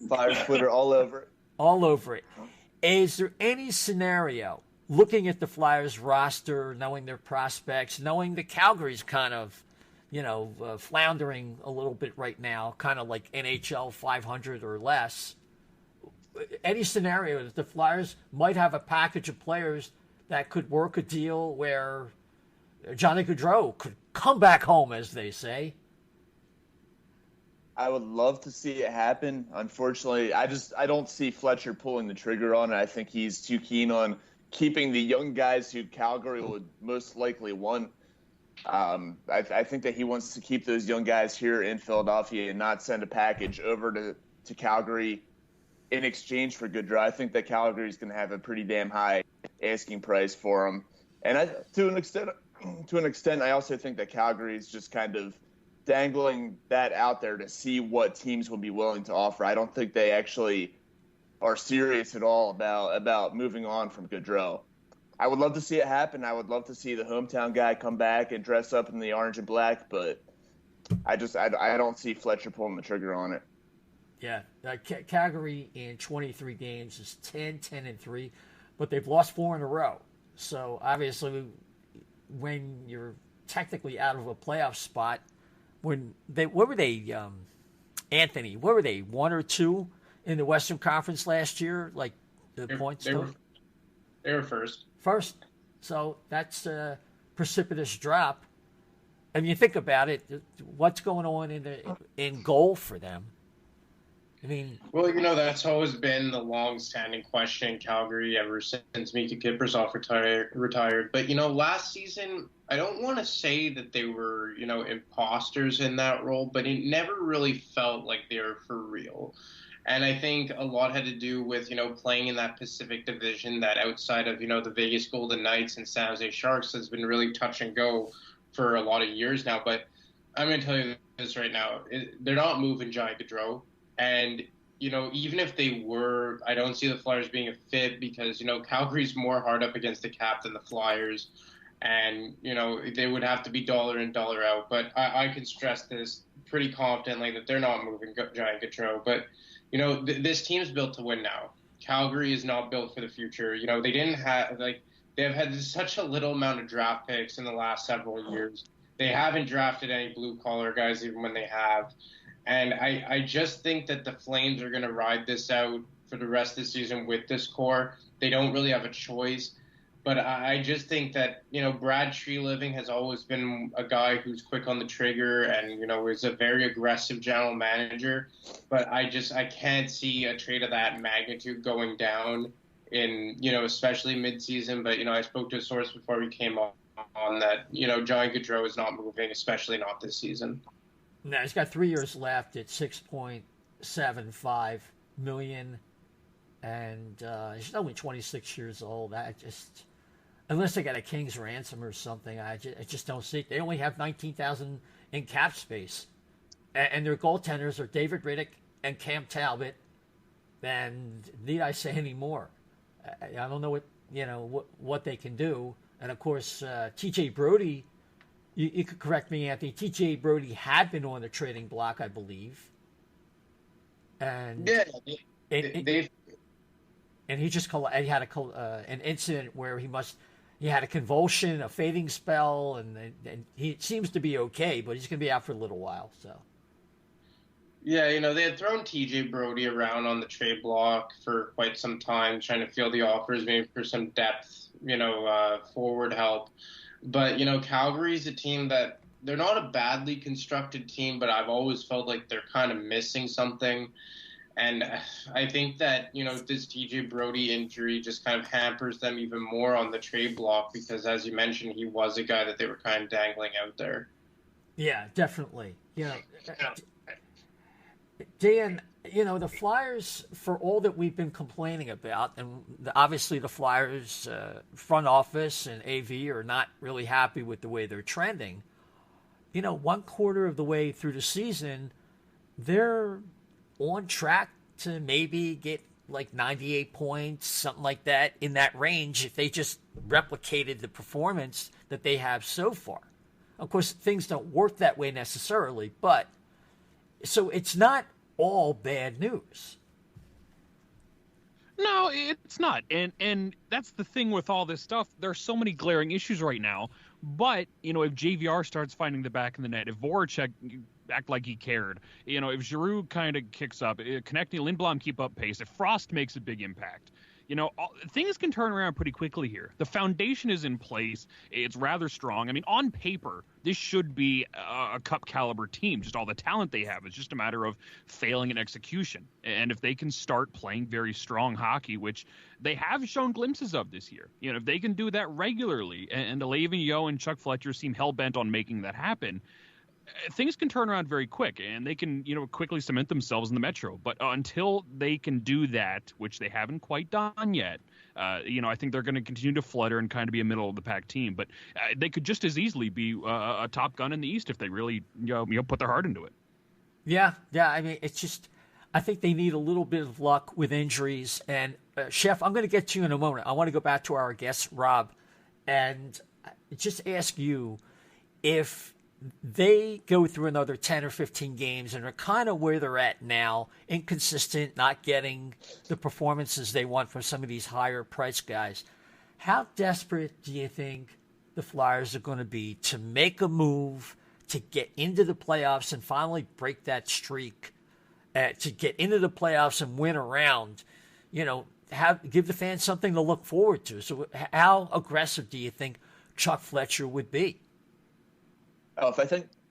Flyers Twitter all over it. All over it. Is there any scenario, looking at the Flyers roster, knowing their prospects, knowing that Calgary's kind of, floundering a little bit right now, kind of like NHL 500 or less, any scenario that the Flyers might have a package of players that could work a deal where Johnny Gaudreau could come back home, as they say? I would love to see it happen. Unfortunately, I don't see Fletcher pulling the trigger on it. I think he's too keen on keeping the young guys who Calgary would most likely want. I think that he wants to keep those young guys here in Philadelphia and not send a package over to Calgary in exchange for Goodrow. I think that Calgary is going to have a pretty damn high asking price for him. And to an extent, I also think that Calgary is just kind of dangling that out there to see what teams will be willing to offer. I don't think they actually are serious at all about moving on from Goodrow. I would love to see it happen. I would love to see the hometown guy come back and dress up in the orange and black, but I don't see Fletcher pulling the trigger on it. Yeah, Calgary in 23 games is 10-3, but they've lost 4 in a row. So obviously, when you're technically out of a playoff spot, what were they, Anthony? What were they, 1 or 2 in the Western Conference last year? Like the points. They were first. First, so that's a precipitous drop. I mean, you think about it. What's going on in goal for them? I mean, well, that's always been the long-standing question in Calgary ever since Mika Kiprusoff retired. But last season, I don't want to say that they were imposters in that role, but it never really felt like they were for real. And I think a lot had to do with playing in that Pacific Division that outside of the Vegas Golden Knights and San Jose Sharks has been really touch and go for a lot of years now. But I'm going to tell you this right now: they're not moving Johnny Gaudreau. And, even if they were, I don't see the Flyers being a fit because, Calgary's more hard up against the cap than the Flyers. And, they would have to be dollar in, dollar out. But I can stress this pretty confidently that they're not moving Johnny Gaudreau. But, this team's built to win now. Calgary is not built for the future. They didn't have, they've had such a little amount of draft picks in the last several years. They haven't drafted any blue-collar guys even when they have. And I just think that the Flames are going to ride this out for the rest of the season with this core. They don't really have a choice. But I just think that, Brad Treliving has always been a guy who's quick on the trigger and, is a very aggressive general manager. But I can't see a trade of that magnitude going down in, especially midseason. But, I spoke to a source before we came on that, Johnny Gaudreau is not moving, especially not this season. Now, he's got 3 years left at $6.75 million, and he's only 26 years old. Unless they got a king's ransom or something, I just don't see it. They only have $19,000 in cap space, and their goaltenders are David Riddick and Cam Talbot. And need I say any more? I don't know what they can do. And of course, T.J. Brody. You could correct me, Anthony. T.J. Brody had been on the trading block, I believe, and he just he had an incident where he had a convulsion, a fading spell, and he seems to be okay, but he's going to be out for a little while. So, yeah, they had thrown T.J. Brody around on the trade block for quite some time, trying to field the offers, maybe for some depth, forward help. But, Calgary's a team that they're not a badly constructed team, but I've always felt like they're kind of missing something. And I think that, this TJ Brody injury just kind of hampers them even more on the trade block because, as you mentioned, he was a guy that they were kind of dangling out there. Yeah, definitely. Dan, the Flyers, for all that we've been complaining about, and obviously the Flyers front office and AV are not really happy with the way they're trending. 1/4 of the way through the season, they're on track to maybe get like 98 points, something like that, in that range if they just replicated the performance that they have so far. Of course, things don't work that way necessarily, but so it's not all bad news. No, it's not. And that's the thing with all this stuff. There's so many glaring issues right now. But, if JVR starts finding the back of the net, if Voracek act like he cared, if Giroux kind of kicks up, connecting Lindblom keep up pace, if Frost makes a big impact, Things can turn around pretty quickly here. The foundation is in place. It's rather strong. I mean, on paper, this should be a cup caliber team, just all the talent they have. It's just a matter of failing in execution. And if they can start playing very strong hockey, which they have shown glimpses of this year, if they can do that regularly, and Le'Veon Yeo and Chuck Fletcher seem hell-bent on making that happen, things can turn around very quick, and they can, quickly cement themselves in the Metro. But until they can do that, which they haven't quite done yet, I think they're going to continue to flutter and kind of be a middle-of-the-pack team. But they could just as easily be a top gun in the East if they really, put their heart into it. Yeah. I mean, it's just, I think they need a little bit of luck with injuries. And Chef, I'm going to get to you in a moment. I want to go back to our guest, Rob, and just ask you if they go through another 10 or 15 games and are kind of where they're at now, inconsistent, not getting the performances they want from some of these higher price guys. How desperate do you think the Flyers are going to be to make a move to get into the playoffs and finally break that streak, to get into the playoffs and win a round, give the fans something to look forward to? So how aggressive do you think Chuck Fletcher would be? Oh,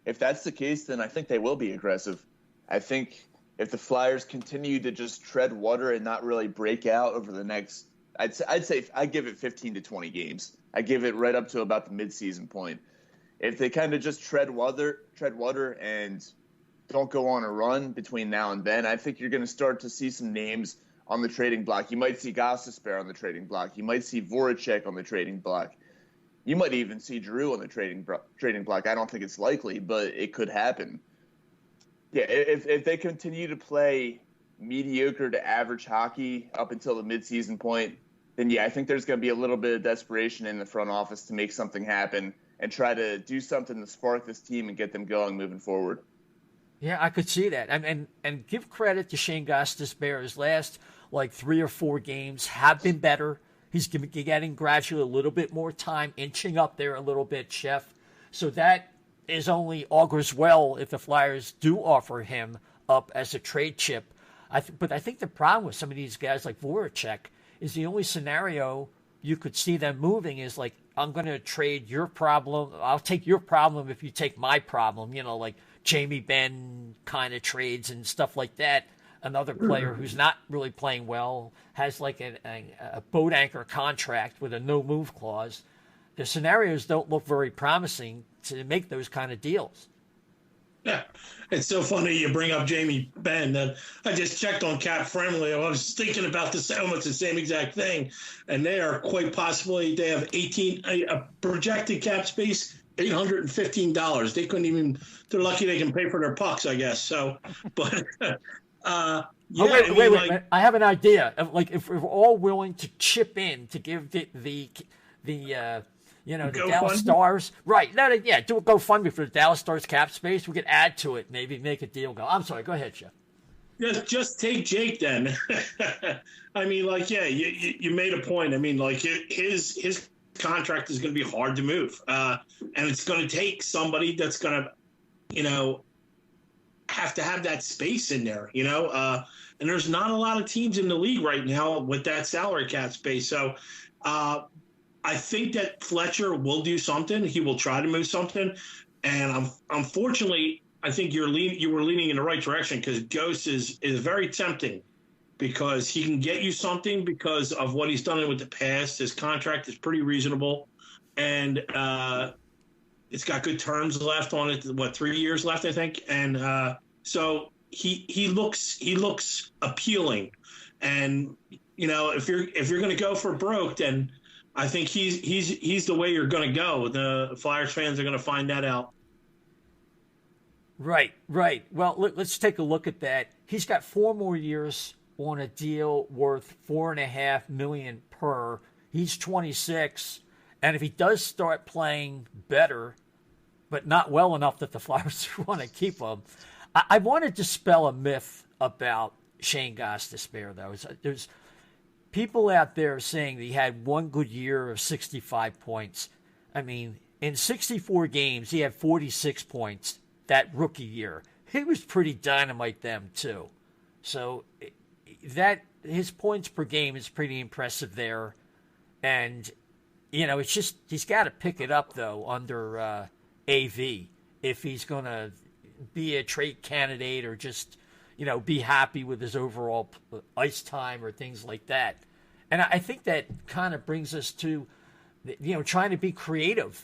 if that's the case, then I think they will be aggressive. I think if the Flyers continue to just tread water and not really break out over the next, I'd say I give it 15 to 20 games. I give it right up to about the midseason point. If they kind of just tread water and don't go on a run between now and then, I think you're going to start to see some names on the trading block. You might see Gostisbehere on the trading block. You might see Voracek on the trading block. You might even see Drew on the trading block. I don't think it's likely, but it could happen. Yeah, if they continue to play mediocre to average hockey up until the midseason point, then yeah, I think there's going to be a little bit of desperation in the front office to make something happen and try to do something to spark this team and get them going moving forward. Yeah, I could see that. And give credit to Shane Gostisbehere. His last 3 or 4 games have been better. He's getting gradually a little bit more time, inching up there a little bit, Chef. So that is only augurs well if the Flyers do offer him up as a trade chip. But I think the problem with some of these guys like Voracek is the only scenario you could see them moving is I'm going to trade your problem. I'll take your problem if you take my problem, like Jamie Benn kind of trades and stuff like that. Another player who's not really playing well, has a boat anchor contract with a no-move clause. The scenarios don't look very promising to make those kind of deals. Yeah, it's so funny you bring up Jamie Benn. That I just checked on Cap Friendly. I was thinking about this, almost the same exact thing. And they are quite possibly, they have a projected cap space, $815. They couldn't even, they're lucky they can pay for their pucks, I guess. So, but... wait. I have an idea. If we're all willing to chip in to give the Dallas Stars, right? Do a GoFundMe for the Dallas Stars cap space. We could add to it, maybe make a deal go. I'm sorry. Go ahead, Jeff. Just take Jake then. I mean, you made a point. I mean, his contract is going to be hard to move, and it's going to take somebody that's going to, have to have that space in there, and there's not a lot of teams in the league right now with that salary cap space. So I think that Fletcher will do something. He will try to move something. And unfortunately, I think you were leaning in the right direction because Ghost is very tempting because he can get you something because of what he's done with the past. His contract is pretty reasonable. And, it's got good terms left on it. 3 years left, I think, and so he looks appealing. And if you're going to go for broke, then I think he's the way you're going to go. The Flyers fans are going to find that out. Right. Well, let's take a look at that. He's got 4 more years on a deal worth $4.5 million per. He's 26. And if he does start playing better, but not well enough that the Flyers want to keep him, I want to dispel a myth about Shane Gostisbehere, though. There's people out there saying that he had one good year of 65 points. I mean, in 64 games, he had 46 points that rookie year. He was pretty dynamite then, too. So that his points per game is pretty impressive there. And, it's just he's got to pick it up, though, under AV if he's going to be a trade candidate or just, be happy with his overall ice time or things like that. And I think that kind of brings us to, trying to be creative.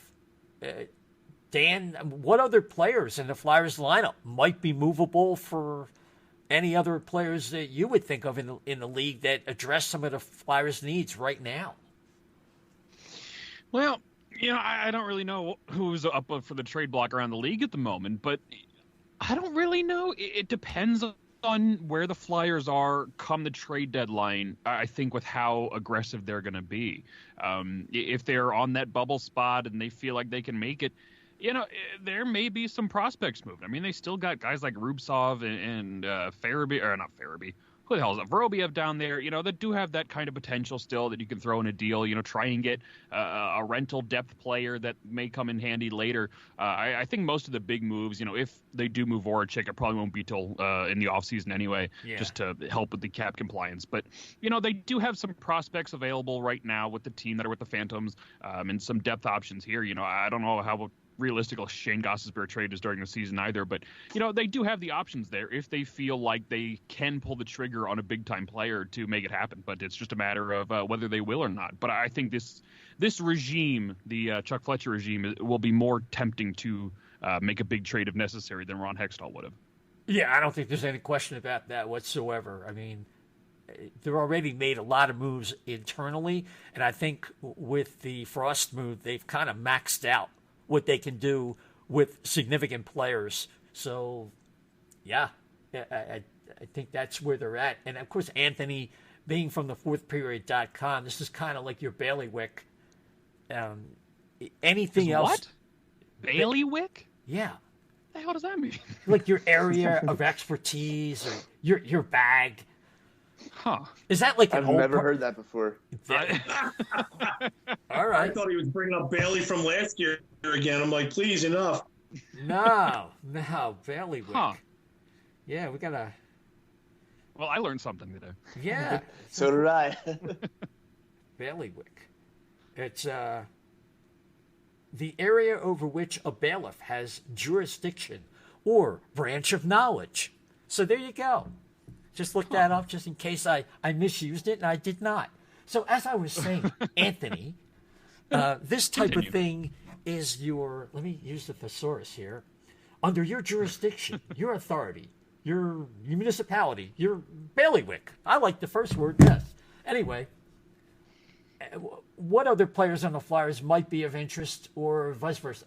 Dan, what other players in the Flyers lineup might be movable for any other players that you would think of in the league that address some of the Flyers' needs right now? Well, I don't really know who's up for the trade block around the league at the moment, but I don't really know. It depends on where the Flyers are come the trade deadline, I think, with how aggressive they're going to be. If they're on that bubble spot and they feel like they can make it, there may be some prospects moving. I mean, they still got guys like Rubtsov and Farabee, or not Farabee. Who the hell is it? Vorobiev down there, that do have that kind of potential still that you can throw in a deal, try and get a rental depth player that may come in handy later. I think most of the big moves, if they do move Voracek, it probably won't be till in the offseason anyway, just to help with the cap compliance. But, they do have some prospects available right now with the team that are with the Phantoms and some depth options here. I don't know how realistic Shane Gostisbehere trade is during the season either, but they do have the options there if they feel like they can pull the trigger on a big time player to make it happen. But it's just a matter of whether they will or not. But I think this regime, the Chuck Fletcher regime, will be more tempting to make a big trade if necessary than Ron Hextall would have. Yeah, I don't think there's any question about that whatsoever. I mean, they've already made a lot of moves internally, and I think with the Frost move, they've kind of maxed out what they can do with significant players. So, yeah, I think that's where they're at. And, of course, Anthony, being from the fourthperiod.com, this is kind of like your bailiwick. Anything else? What? Bailiwick? Yeah. What the hell does that mean? Like your area of expertise or your bag. Huh. Is that like I've never heard that before. All right. I thought he was bringing up Bailey from last year again. I'm like, please, enough. No, bailiwick. Huh. Yeah, we gotta. Well, I learned something today. Yeah. So did I. Bailiwick. It's the area over which a bailiff has jurisdiction or branch of knowledge. So there you go. Just look that up just in case I misused it, and I did not. So as I was saying, Anthony, this type of thing is let me use the thesaurus here, under your jurisdiction, your authority, your municipality, your bailiwick. I like the first word best. Anyway, what other players on the Flyers might be of interest or vice versa?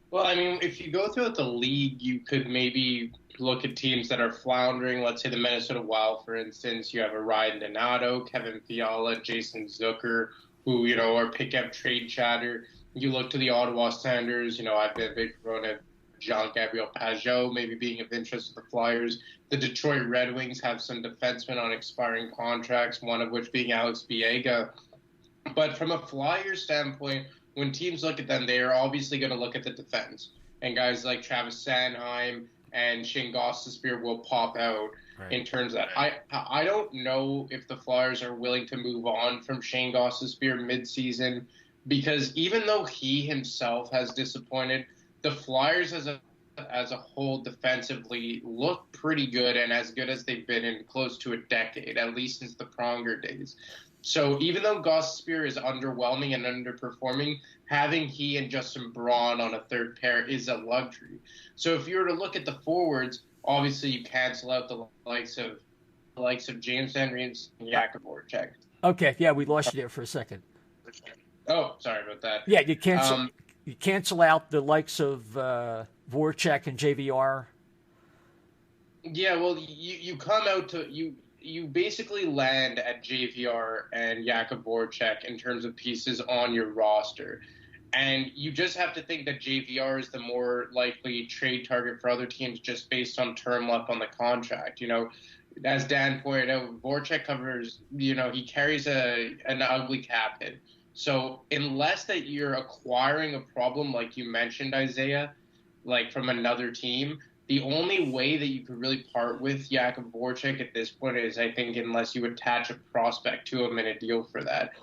Well, I mean, if you go throughout the league, you could maybe look at teams that are floundering. Let's say the Minnesota Wild, for instance. You have a Ryan Donato, Kevin Fiala, Jason Zucker, who, are pick-up trade chatter. You look to the Ottawa Senators, I've been a big proponent of Jean-Gabriel Pageau maybe being of interest to the Flyers. The Detroit Red Wings have some defensemen on expiring contracts, one of which being Alex Biega. But from a Flyers standpoint, when teams look at them, they are obviously going to look at the defense. And guys like Travis Sanheim and Shane Gostisbehere will pop out in terms of that. I don't know if the Flyers are willing to move on from Shane Gostisbehere midseason, because even though he himself has disappointed, the Flyers as a whole defensively look pretty good, and as good as they've been in close to a decade, at least since the Pronger days. So even though Gostisbehere is underwhelming and underperforming, having he and Justin Braun on a third pair is a luxury. So if you were to look at the forwards, obviously you cancel out the likes of James Henry and Jakub Voracek. Okay, yeah, we lost you there for a second. Oh, sorry about that. Yeah, you cancel out the likes of Voracek and JVR. Yeah, well, you come out to you basically land at JVR and Jakub Voracek in terms of pieces on your roster. And you just have to think that JVR is the more likely trade target for other teams just based on term left on the contract. As Dan pointed out, Voracek covers, he carries an ugly cap hit. So unless that you're acquiring a problem like you mentioned, Isaiah, like from another team, The only way that you could really part with Jakub Voracek at this point is, I think, unless you attach a prospect to him in a deal for that.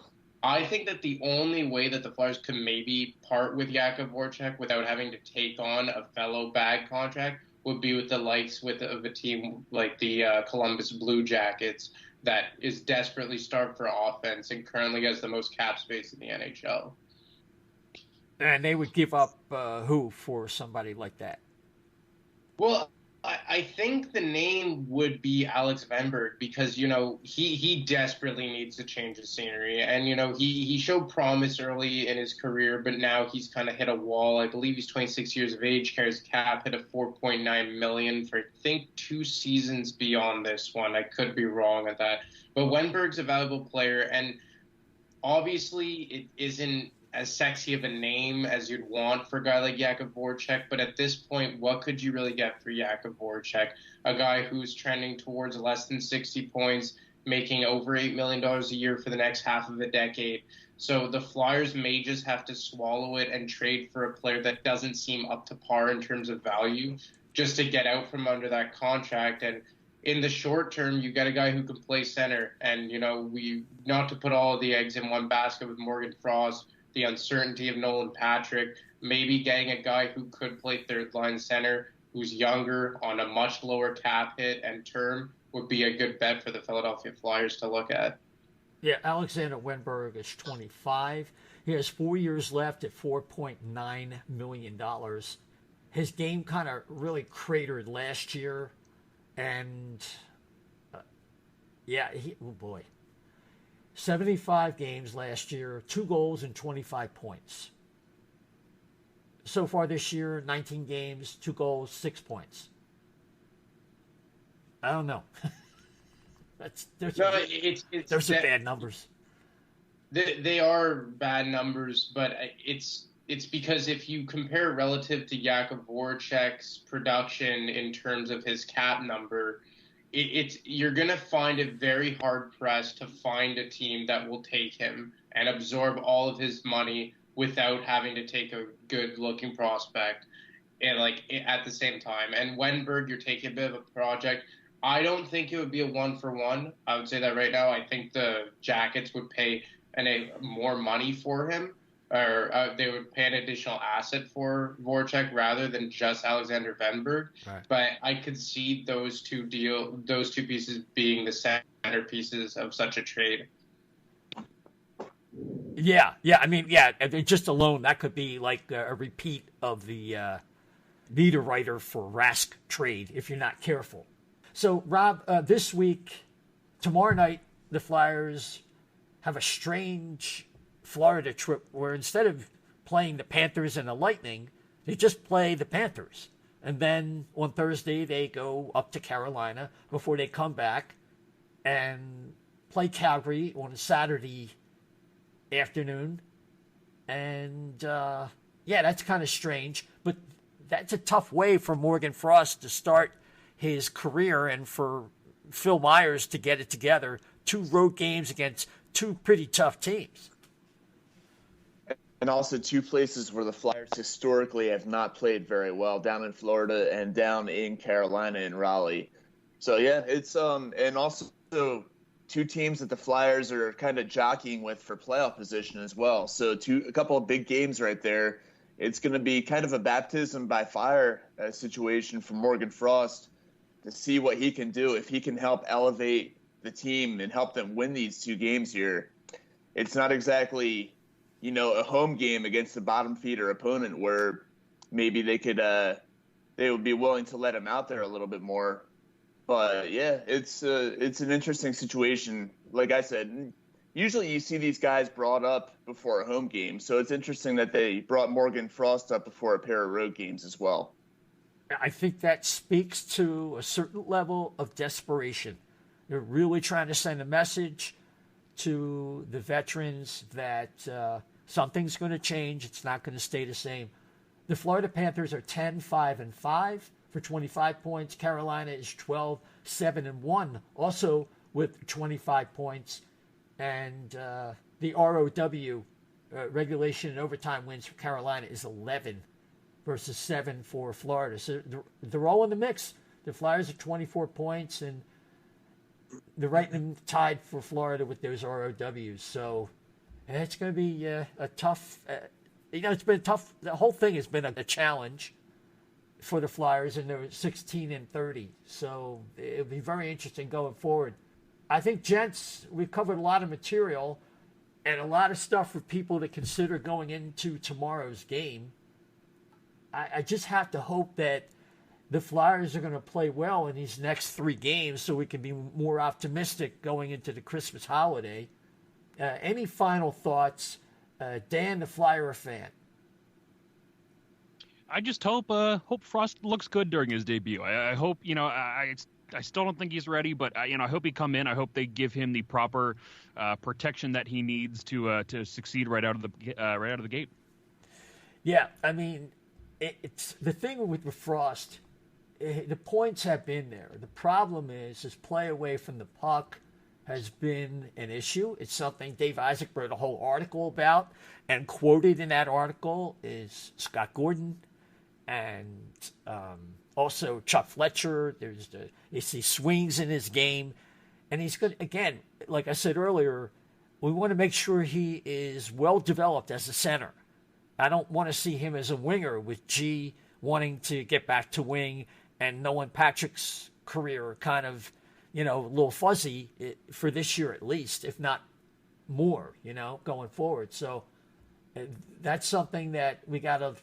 I think that the only way that the Flyers could maybe part with Jakub Voracek without having to take on a fellow bag contract would be with the likes of a team like the Columbus Blue Jackets that is desperately starved for offense and currently has the most cap space in the NHL. And they would give up who for somebody like that? Well, I think the name would be Alex Venberg because, he desperately needs to change the scenery. And, he showed promise early in his career, but now he's kind of hit a wall. I believe he's 26 years of age, carries a cap, hit a $4.9 million for, I think, 2 seasons beyond this one. I could be wrong at that. But Wenberg's a valuable player, and obviously it isn't as sexy of a name as you'd want for a guy like Jakub Voracek, but at this point, what could you really get for Jakub Voracek? A guy who's trending towards less than 60 points, making over $8 million a year for the next half of a decade. So the Flyers may just have to swallow it and trade for a player that doesn't seem up to par in terms of value just to get out from under that contract. And in the short term, you got a guy who can play center. And, we not to put all of the eggs in one basket with Morgan Frost, the uncertainty of Nolan Patrick, maybe getting a guy who could play third-line center, who's younger, on a much lower cap hit and term, would be a good bet for the Philadelphia Flyers to look at. Yeah, Alexander Wenberg is 25. He has 4 years left at $4.9 million. His game kind of really cratered last year. And, oh boy. 75 games last year, 2 goals and 25 points. So far this year, 19 games, 2 goals, 6 points. I don't know. Those are bad numbers. They are bad numbers, but it's because if you compare relative to Jakub Voracek's production in terms of his cap number, you're going to find it very hard-pressed to find a team that will take him and absorb all of his money without having to take a good-looking prospect and at the same time. And Wenberg, you're taking a bit of a project. I don't think it would be a one-for-one. I would say that right now. I think the Jackets would pay more money for him, or they would pay an additional asset for Voracek rather than just Alexander Venberg. Right. But I could see those two pieces being the centerpieces of such a trade. Yeah. I mean, just alone, that could be like a repeat of the leader writer for Rask trade if you're not careful. So, Rob, this week, tomorrow night, the Flyers have a strange Florida trip where instead of playing the Panthers and the Lightning, they just play the Panthers. And then on Thursday, they go up to Carolina before they come back and play Calgary on a Saturday afternoon. And, that's kind of strange. But that's a tough way for Morgan Frost to start his career and for Phil Myers to get it together. 2 road games against 2 pretty tough teams. And also 2 places where the Flyers historically have not played very well, down in Florida and down in Carolina in Raleigh. So, it's and also 2 teams that the Flyers are kind of jockeying with for playoff position as well. So a couple of big games right there. It's going to be kind of a baptism by fire situation for Morgan Frost to see what he can do, if he can help elevate the team and help them win these 2 games here. It's not exactly a home game against a bottom feeder opponent where maybe they would be willing to let him out there a little bit more. But it's an interesting situation. Like I said, usually you see these guys brought up before a home game. So it's interesting that they brought Morgan Frost up before a pair of road games as well. I think that speaks to a certain level of desperation. They're really trying to send a message to the veterans that something's going to change. It's not going to stay the same. The Florida Panthers are 10-5-5 for 25 points. Carolina is 12-7-1, also with 25 points. And the ROW, regulation and overtime wins for Carolina, is 11 versus 7 for Florida. So they're all in the mix. The Flyers are 24 points, and they're right in tied for Florida with those ROWs. So it's going to be a tough. It's been tough. The whole thing has been a challenge for the Flyers, and they're 16-30. So it'll be very interesting going forward. I think, gents, we've covered a lot of material and a lot of stuff for people to consider going into tomorrow's game. I just have to hope that the Flyers are going to play well in these next 3 games so we can be more optimistic going into the Christmas holiday. Any final thoughts? Dan, the Flyer fan. I just hope Frost looks good during his debut. I hope, I still don't think he's ready, but I hope he come in. I hope they give him the proper protection that he needs to succeed right out of the gate. Yeah, I mean, it's the thing with Frost. The points have been there. The problem is his play away from the puck has been an issue. It's something Dave Isaac wrote a whole article about, and quoted in that article is Scott Gordon and also Chuck Fletcher. You see swings in his game, and he's good. Again, like I said earlier, we want to make sure he is well developed as a center. I don't want to see him as a winger with G wanting to get back to wing and Nolan Patrick's career kind of, a little fuzzy for this year at least, if not more, going forward. So that's something that we got to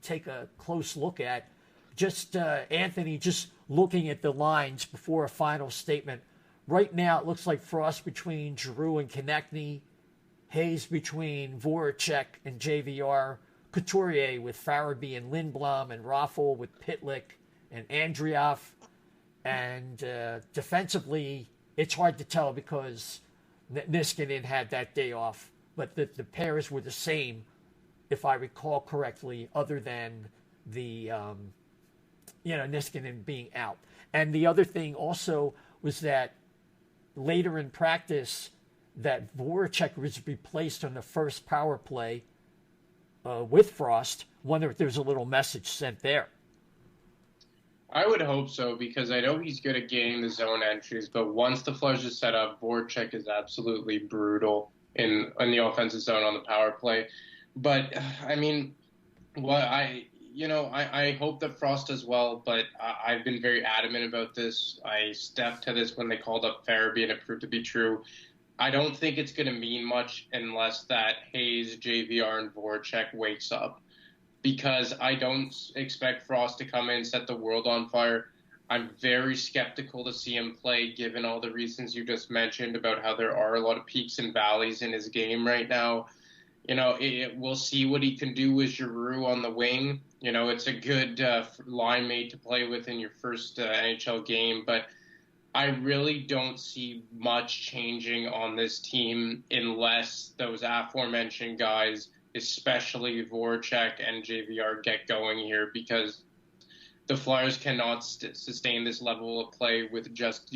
take a close look at. Just, Anthony, just looking at the lines before a final statement. Right now, it looks like Frost between Giroux and Konechny, Hayes between Voracek and JVR, Couturier with Farabee and Lindblom, and Raffle with Pitlick and Andrioff. And defensively, it's hard to tell because Niskanen had that day off. But the pairs were the same, if I recall correctly, other than the, Niskanen being out. And the other thing also was that later in practice, that Voracek was replaced on the first power play with Frost. Wonder if there's a little message sent there. I would hope so, because I know he's good at getting the zone entries, but once the Flyers are set up, Voracek is absolutely brutal in the offensive zone on the power play. But I mean, I hope that Frost does well, but I've been very adamant about this. I stepped to this when they called up Farabee, and it proved to be true. I don't think it's going to mean much unless that Hayes, JVR, and Voracek wakes up, because I don't expect Frost to come in, set the world on fire. I'm very skeptical to see him play, given all the reasons you just mentioned about how there are a lot of peaks and valleys in his game right now. We'll see what he can do with Giroux on the wing. It's a good line mate to play with in your first NHL game, but I really don't see much changing on this team unless those aforementioned guys, especially Voracek and JVR, get going here, because the Flyers cannot sustain this level of play with just,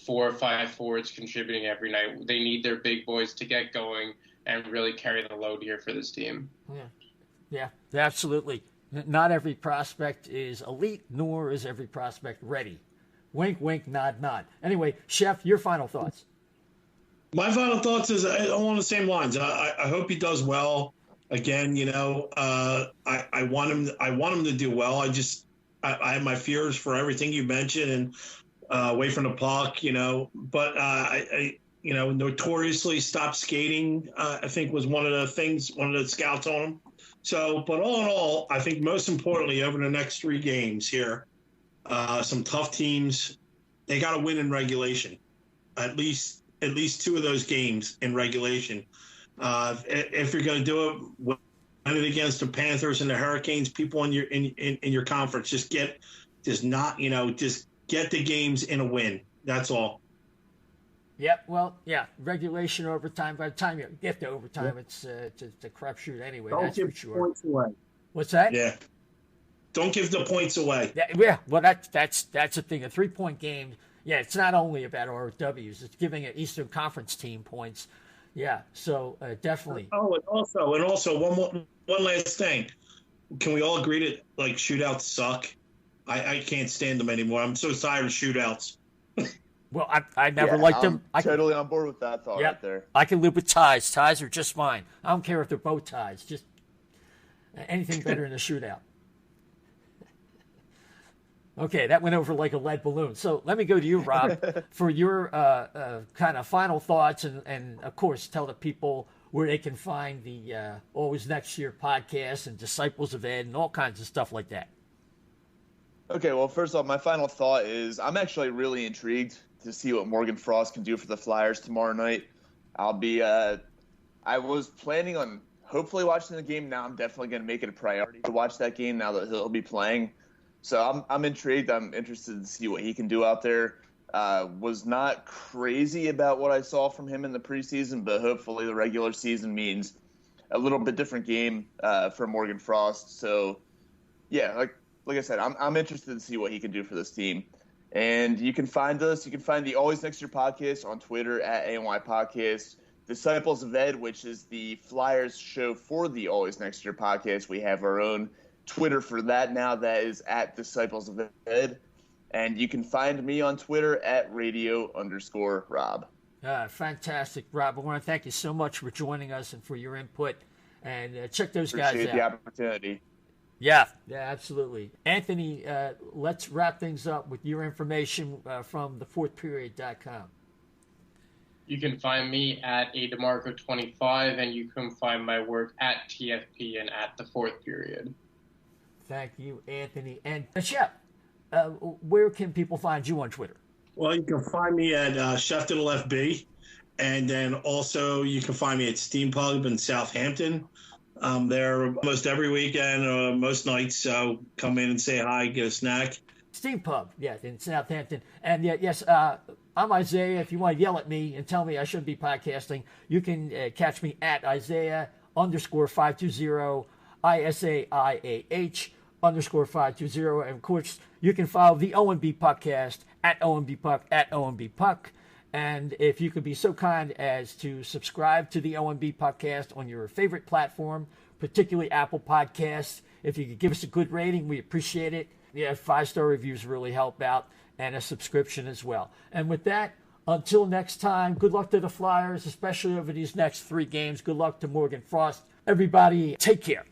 4 or 5 forwards contributing every night. They need their big boys to get going and really carry the load here for this team. Yeah, absolutely. Not every prospect is elite, nor is every prospect ready. Wink, wink, nod, nod. Anyway, Chef, your final thoughts. My final thoughts is along the same lines. I hope he does well. Again, I want him to do well. I have my fears for everything you mentioned and away from the puck, But I notoriously stopped skating. I think was one of the scouts on him. So, but all in all, I think most importantly, over the next 3 games here, some tough teams. They got to win in regulation, at least 2 of those games in regulation. If you're going to do it, win it against the Panthers and the Hurricanes. People in your conference, just get the games in a win. That's all. Yep. Well, yeah. Regulation, overtime. By the time you get to overtime, it's a crapshoot anyway. Don't that's give for sure. Points away. What's that? Yeah. Don't give the points away. Yeah. Well, that's the thing. A 3-point game. Yeah. It's not only about RWs. It's giving an Eastern Conference team points. Yeah. So definitely. Oh, and also one last thing. can we all agree that like shootouts suck? I can't stand them anymore. I'm so tired of shootouts. Well, I never liked them. I'm totally on board with that thought right there. I can live with ties. Ties are just fine. I don't care if they're bow ties. Just anything better than a shootout. Okay, that went over like a lead balloon. So let me go to you, Rob, for your kind of final thoughts and, of course, tell the people where they can find the Always Next Year podcast and Disciples of Ed and all kinds of stuff like that. Okay, well, first off, my final thought is I'm actually really intrigued to see what Morgan Frost can do for the Flyers tomorrow night. I was planning on hopefully watching the game. Now I'm definitely going to make it a priority to watch that game now that he'll be playing. So I'm intrigued. I'm interested to see what he can do out there. Was not crazy about what I saw from him in the preseason, but hopefully the regular season means a little bit different game for Morgan Frost. So, yeah, like I said, I'm interested to see what he can do for this team. And you can find us. You can find the Always Next Year podcast on Twitter at ANY Podcast. Disciples of Ed, which is the Flyers show for the Always Next Year podcast. We have our own Twitter for that now. That is at Disciples of Ed. And you can find me on Twitter at radio_Rob. Fantastic, Rob. I want to thank you so much for joining us and for your input. And check those guys out. Appreciate the opportunity. Yeah, absolutely. Anthony, let's wrap things up with your information from thefourthperiod.com. You can find me at ademarco25, and you can find my work at TFP and at the Fourth Period. Thank you, Anthony. And Shep, where can people find you on Twitter? Well, you can find me at Chef to the Left B, and then also you can find me at Steam Pub in Southampton. There almost every weekend, most nights, so come in and say hi, get a snack. Steam Pub, yeah, in Southampton. And yes, I'm Isaiah. If you want to yell at me and tell me I shouldn't be podcasting, you can catch me at Isaiah_520, ISAIAH_520. And of course, you can follow the O&B Puckcast at O&B Puck at O&B Puck. And if you could be so kind as to subscribe to the O&B Puckcast on your favorite platform, particularly Apple Podcasts, if you could give us a good rating, we appreciate it. Yeah, 5-star reviews really help out, and a subscription as well. And with that, until next time, good luck to the Flyers, especially over these next 3 games. Good luck to Morgan Frost. Everybody, take care.